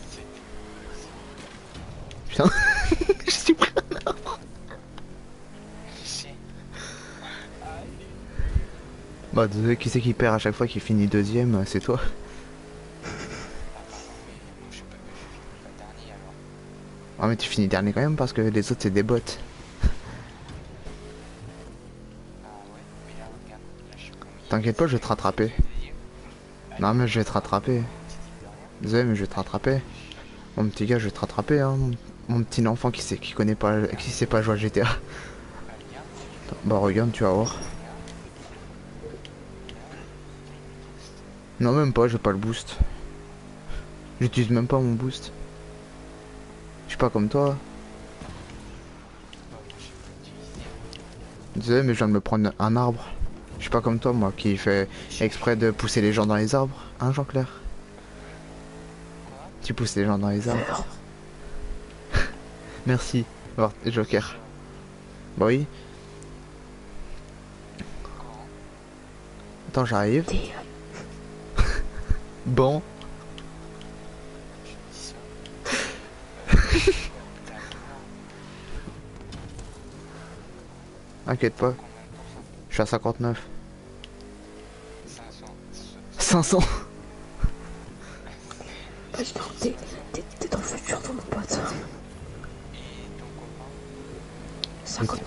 S2: c'est
S1: Putain. Je suis pris.
S2: je sais.
S1: Bah désolé, qui c'est qui perd à chaque fois qui finit deuxième, c'est toi.
S2: Ah pardon, mais moi je finis pas dernier alors.
S1: Ah mais tu finis dernier quand même parce que les autres c'est des bots.
S2: Ah ouais, mais là regarde, là je suis combien?
S1: T'inquiète pas, je vais te rattraper. Non mais je vais te rattraper. Désolé mais je vais te rattraper. Mon petit gars, je vais te rattraper hein. Mon petit enfant qui connaît pas, qui sait pas jouer à GTA. Bah regarde, tu vas voir. Non même pas, j'ai pas le boost. J'utilise même pas mon boost. Je suis pas comme toi. Désolé mais je viens de me prendre un arbre. Je suis pas comme toi moi qui fait exprès de pousser les gens dans les arbres. Hein Jean-Claire? Tu pousses les gens dans les arbres. Merci, Joker. Bah oui. Attends, j'arrive. Bon. Inquiète pas. Je suis à 59. 500.
S3: Bah, t'es dans le futur, toi, mon pote.
S2: Et ton copain?
S3: 59.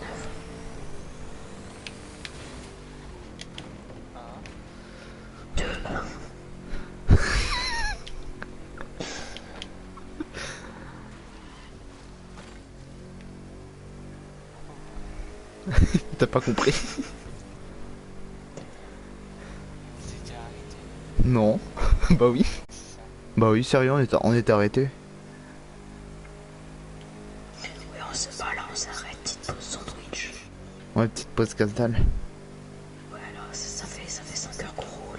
S1: T'as pas compris?
S2: C'était arrêté.
S1: Non. Bah oui.
S2: C'est ça.
S1: Bah oui, sérieux, on était arrêtés.
S3: Oui, on se balance, on s'arrête, petite pause sandwich.
S1: Ouais, petite pause casse-dalle.
S3: Ouais, là, ça fait 5 heures qu'on roule.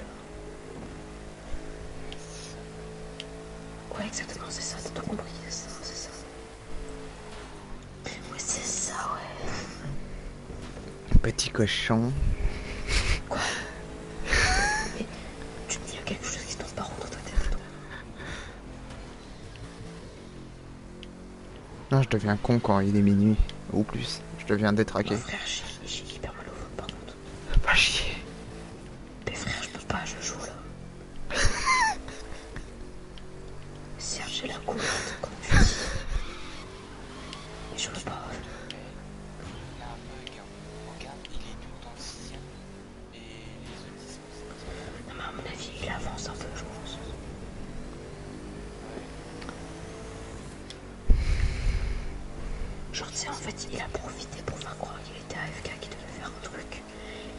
S3: Ouais, exactement, c'est ça, t'as tout compris, c'est ça. Ouais, c'est ça, ouais.
S1: Petit cochon.
S3: Quoi? Mais tu me dis, il y a quelque chose qui tombe pas rond dans ta tête, toi.
S1: Non, je deviens con quand il est minuit. Ou plus. Je deviens détraqué.
S3: Oh, frère, j'ai hyper mal au ventre, par contre.
S1: Pas chier.
S3: Mais frère, je peux pas, je joue là. Serge, j'ai la coulante, comme tu dis. Et je peux pas.
S2: Il a un bug. Hein. Regarde, il est tout dans le 6ème. Et les autres ils sont 7ème.
S3: Non, mais à mon avis, il avance un peu, je pense. Genre, tu sais, en fait, il a profité pour faire croire qu'il était AFK, qu'il devait faire un truc.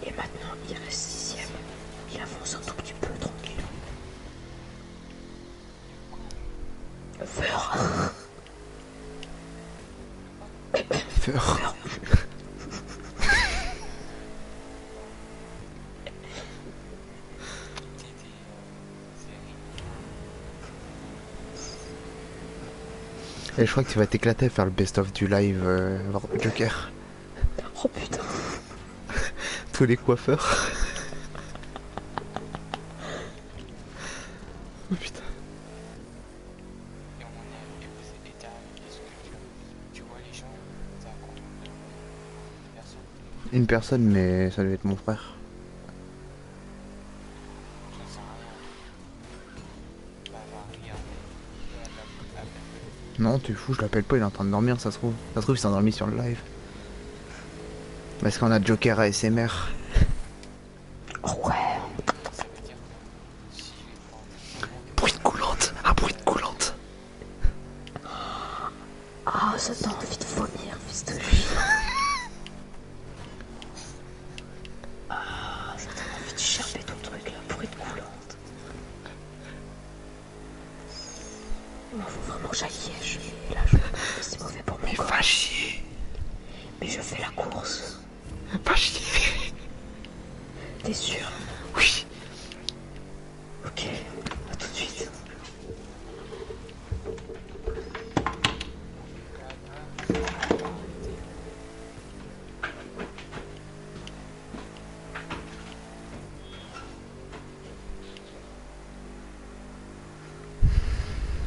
S3: Et maintenant, il reste 6ème. Il avance un tout petit peu, tranquille. Feur.
S1: Feur. Et je crois que tu vas t'éclater à faire le best-of du live Joker.
S3: Oh putain.
S1: Tous les coiffeurs. Oh putain.
S2: Et on est. Et vous êtes est-ce que tu vois les gens? T'as combien de personnes?
S1: Une personne, mais ça devait être mon frère.
S2: J'en sais rien. Bah, va regarder.
S1: Non, tu es fou, je l'appelle pas, il est en train de dormir, ça se trouve. Ça se trouve, il s'est endormi sur le live. Parce qu'on a Joker ASMR.
S3: Oh ouais.
S2: Ça veut dire que si les prend
S1: Bruit de coulante. Ah, bruit de coulante.
S3: Ah, ça t'a envie de vomir, fils de chien. Ah, ça t'a envie de gerber ton truc là, bruit de coulante. Moi, faut vraiment que j'aille liège. Et là, je vais pas, c'est mauvais pour mon
S1: Mais
S3: corps.
S1: va chier.
S3: Mais je fais la course.
S1: Va chier.
S3: T'es sûr?
S1: Oui.
S3: Ok, à tout de suite.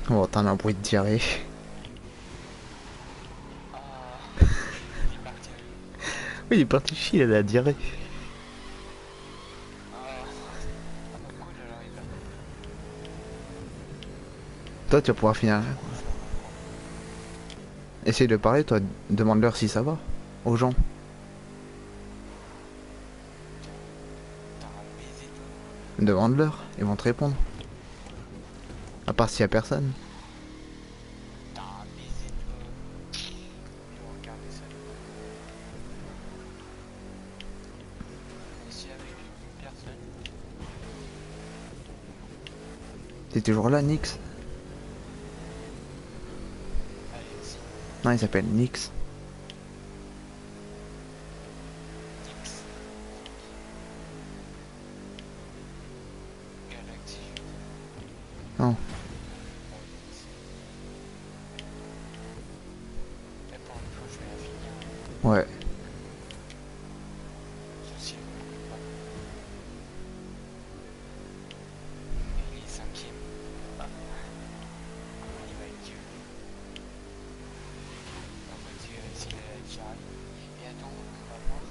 S1: On va entendre un bruit de diarrhée. Oui, il est parti chier, il a la diarrhée.
S2: cool alors il va.
S1: Toi, tu vas pouvoir finir. Essaye de parler, toi. Demande-leur si ça va. Aux gens.
S2: T'as un baiser toi.
S1: Demande-leur. Ils vont te répondre. À part s'il y a personne.
S2: T'as un baiser toi. Ils vont regarder ça. Et si avec une personne.
S1: T'es toujours là, Nix?
S2: Allez, si.
S1: Non, il s'appelle Nix.
S2: X. Galaxy.
S1: Non.
S2: Mais pour une fois je vais la finir.
S1: Ouais.
S2: Ceci ne me pas. Et il est 5ème. Ah. Il va être Dieu. On va dire s'il a déjà. Et attends, on va voir.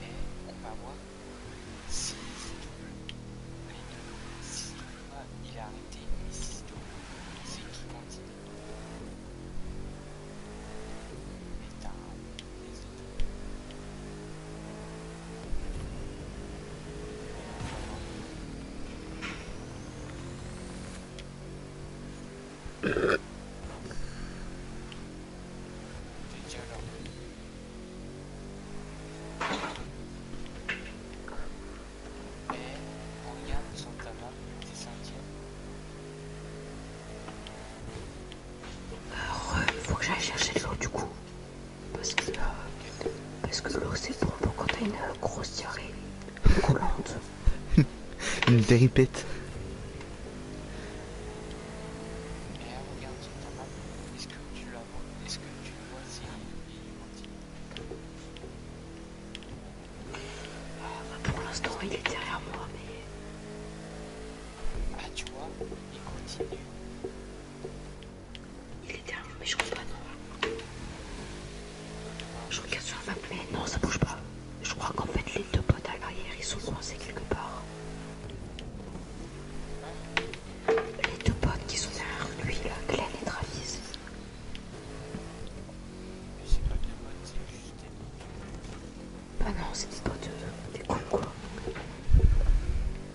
S2: Et on va voir si les deux. Si il a arrêté. Et si c'est qui continue. Et t'as les autres. J'ai déjà leur.
S1: Des ripettes.
S2: Et regarde sur ta map, est-ce que tu la vois? Est-ce que tu vois si il continue?
S3: Pour l'instant, il est derrière moi, mais...
S2: Ah, tu vois, il continue.
S3: Il est derrière moi, mais je crois pas, non. Je regarde sur la map, mais non, ça bouge pas. Je crois qu'en fait, les deux potes à l'arrière, ils sont coincés quelque part. Les deux potes qui sont derrière lui, là, Glenn et Travis.
S2: Mais c'est pas de mode, c'est juste des...
S3: Ah non, c'est des potes, des cons, quoi.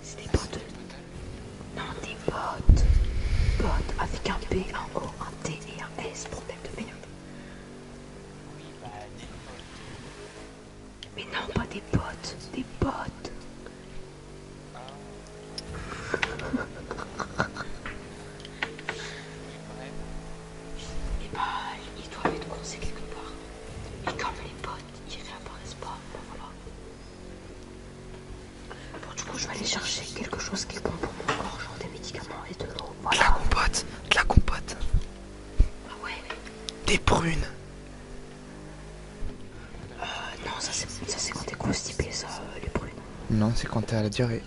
S3: C'est des
S2: Ah, c'est
S3: potes...
S2: des potes à lui.
S3: Non, des potes. Potes avec un P, un O, un T et un S, bordel de merde.
S2: Oui, bah, des potes.
S3: Mais non, pas des potes, des potes.
S2: Ah, oui, bref.
S3: Et bah, ils doivent être coincés quelque part. Et comme les potes, ils réapparaissent pas, bah voilà. Bon, du coup, je vais aller chercher quelque chose qui est bon pour mon corps, genre des médicaments et de l'eau.
S1: De la
S3: Voilà.
S1: compote. De la compote.
S3: Ah ouais.
S1: Des prunes.
S3: Non, ça c'est quand t'es constipé, ça, les prunes.
S1: Non, c'est quand t'es à la diarrhée.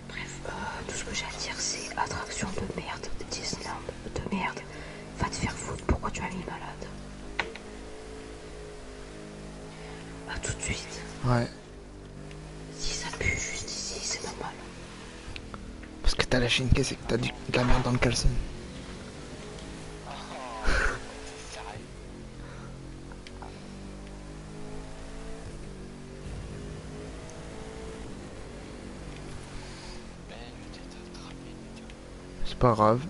S3: Bref, tout ce que j'ai à dire, c'est attraction de merde, Disneyland de merde. Va te faire foutre, pourquoi tu m'as mis malade? À tout de suite.
S1: Ouais.
S3: Si ça pue juste ici, c'est normal.
S1: Parce que t'as lâché une caisse et que t'as de la merde dans le caleçon.
S2: Oh, t'es sérieux? Mais je t'ai attrapé, tu vois.
S1: C'est pas grave.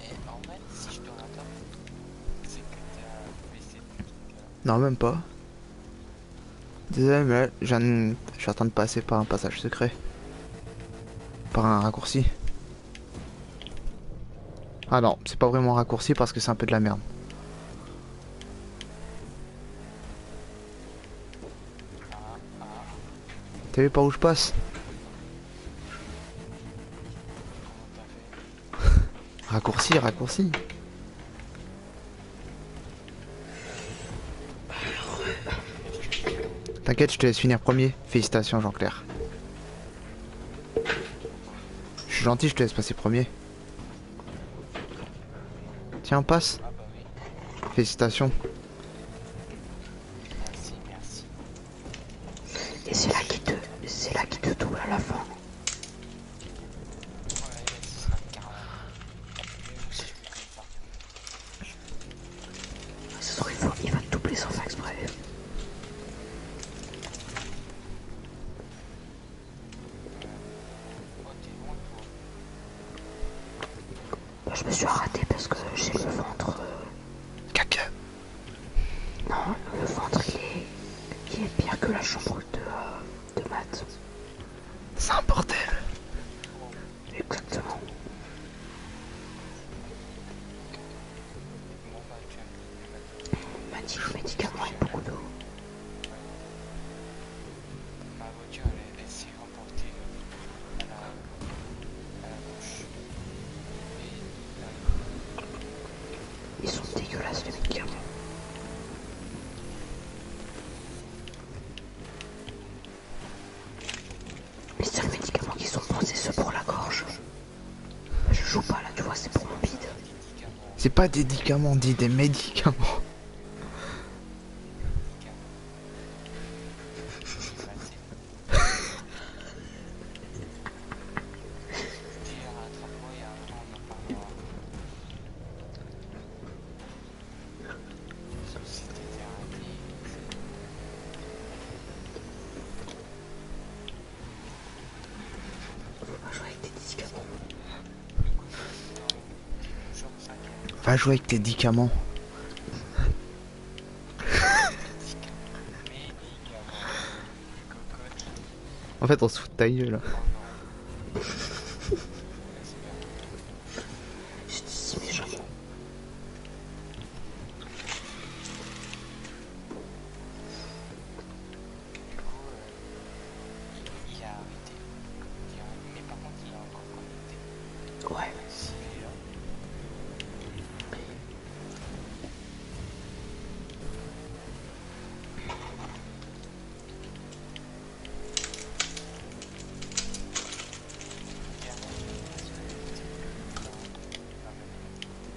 S2: Et en fait, si je te rattrape, c'est que t'as baissé le truc.
S1: Non, même pas. Désolé, mais là, je suis en train de passer par un passage secret. Par un raccourci. Ah non, c'est pas vraiment un raccourci parce que c'est un peu de la merde. T'as vu par où je passe?
S2: Comment t'as fait?
S1: Raccourci, raccourci. T'inquiète, je te laisse finir premier. Félicitations, Jean-Claire. Je suis gentil, je te laisse passer premier. Tiens, passe.
S2: Ah bah oui,
S1: Félicitations.
S2: merci, merci.
S3: Et c'est là qui te double à la fin.
S2: Ouais, ce sera carrément. Mais aussi, je me connais pas.
S3: Ça se trouve, il va te doubler sans faire exprès.
S2: Oh, t'es loin, toi.
S3: Bah, je me suis arrêté parce que j'ai le ventre.
S1: Caca.
S3: Non, le ventre il est pire que la chambre de maths.
S1: C'est un bordel.
S3: Exactement.
S2: Bon, bah, tu as mis
S3: On m'a dit le médicament et beaucoup d'eau.
S2: ma voiture, elle s'est remportée à la gauche. Et là,
S3: Ils sont dégueulasses les médicaments. Les seuls médicaments qui sont bons, c'est ceux pour la gorge. Je joue pas là, tu vois, c'est pour mon bide.
S2: médicaments,
S1: C'est pas des médicaments, dit des médicaments.
S2: facile. Dire, rattrape-moi et après on en parlera. Si t'étais arrêté,
S3: On va jouer avec des médicaments.
S2: toujours ça qui est
S1: Va jouer avec tes médicaments.
S2: médicaments. Cocotte.
S1: En fait, on se fout de ta gueule. Là.
S2: Oh non. C'est bien.
S3: Je dis si méchamment.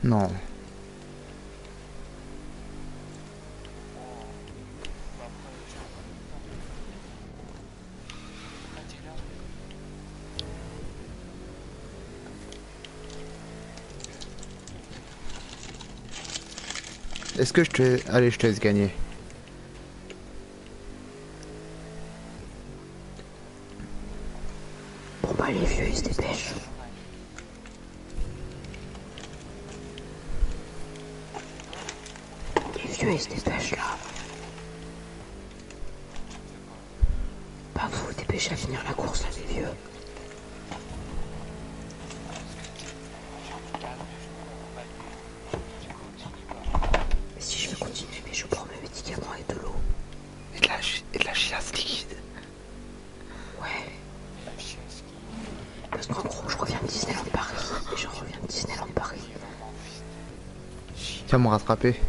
S1: Non.
S2: Oh, bah après, j'ai un peu de temps. Ah, t'es là?
S1: Est-ce que je te... Allez, je te laisse gagner.
S3: Bon bah les vieux ils se dépêchent. Les vieux ils se dépêchent là. Bah vous vous dépêchez à finir la course là les vieux. Mais si je veux continuer mais je prends mes médicaments et de l'eau.
S1: Et de la chiasse liquide.
S3: Ouais. Parce qu'en gros je reviens de Disneyland Paris. Et je reviens de Disneyland Paris.
S1: Tu vas me rattraper.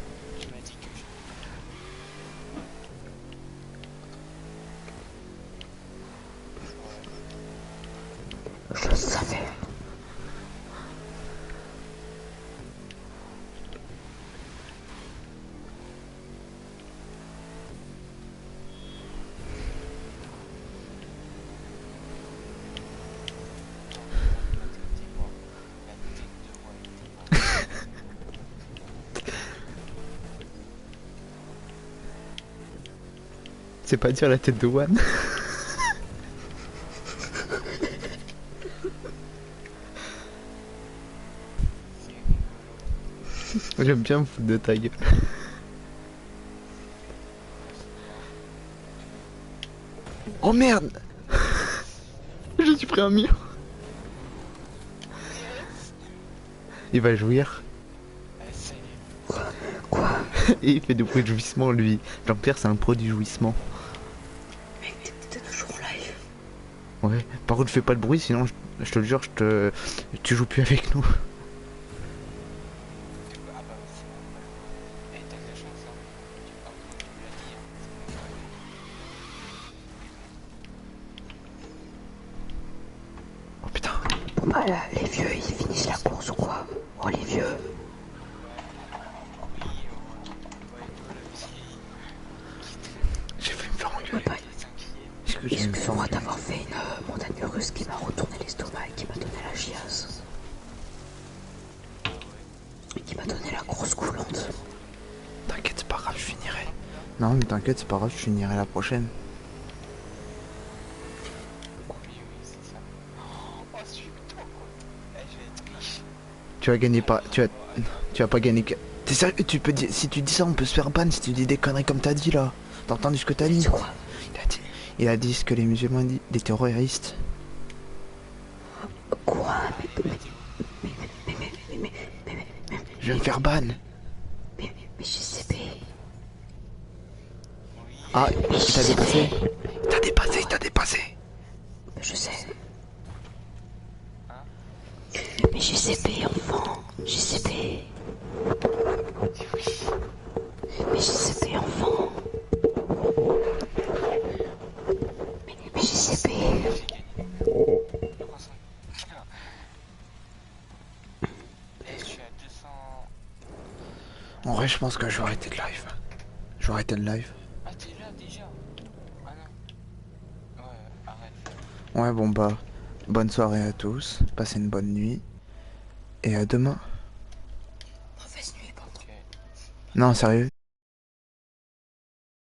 S3: Je le savais.
S1: C'est pas dire la tête de One. J'aime bien me foutre de ta gueule. Oh merde. Je suis pris un mur. Il va jouir.
S3: Quoi?
S1: Et il fait du bruit de jouissement lui. Jean-Pierre c'est un pro du jouissement.
S3: Mec t'es toujours en live.
S1: Ouais. Par contre fais pas de bruit sinon je te le jure tu joues plus avec nous. Oh putain.
S3: Bon bah là, les vieux ils finissent la course ou quoi? Oh les vieux.
S1: J'ai fait me faire engueuler.
S3: Ouais, bah, excuse-moi d'avoir fait une montagne russe qui m'a retourné l'estomac et qui m'a donné la chiasse. Et qui m'a donné la course coulante.
S1: T'inquiète c'est pas grave je finirai. Non mais t'inquiète c'est pas grave je finirai la prochaine. Tu vas gagner pas. Tu vas pas gagner. T'es sérieux? Tu peux dire. Si tu dis ça, on peut se faire ban si tu dis des conneries comme t'as dit là. T'as entendu ce que t'as dit?
S3: C'est quoi?
S1: Il a dit ce que les musulmans disent, des terroristes.
S3: Quoi?
S1: Je vais me faire ban.
S3: Mais JCP.
S1: Ah, il t'a dépassé. Il t'a dépassé.
S3: Je sais. Mais JCP, enfant. JCP. Mais JCP, enfant. Mais JCP.
S1: En vrai, je pense que je vais arrêter le live. Je vais arrêter le live.
S2: Ah, t'es là déjà? Ah non. Ouais, arrête.
S1: Ouais, bon bah, bonne soirée à tous. Passez une bonne nuit. Et à demain.
S3: Mauvaise nuit, pardon.
S2: Ok.
S1: Non, sérieux.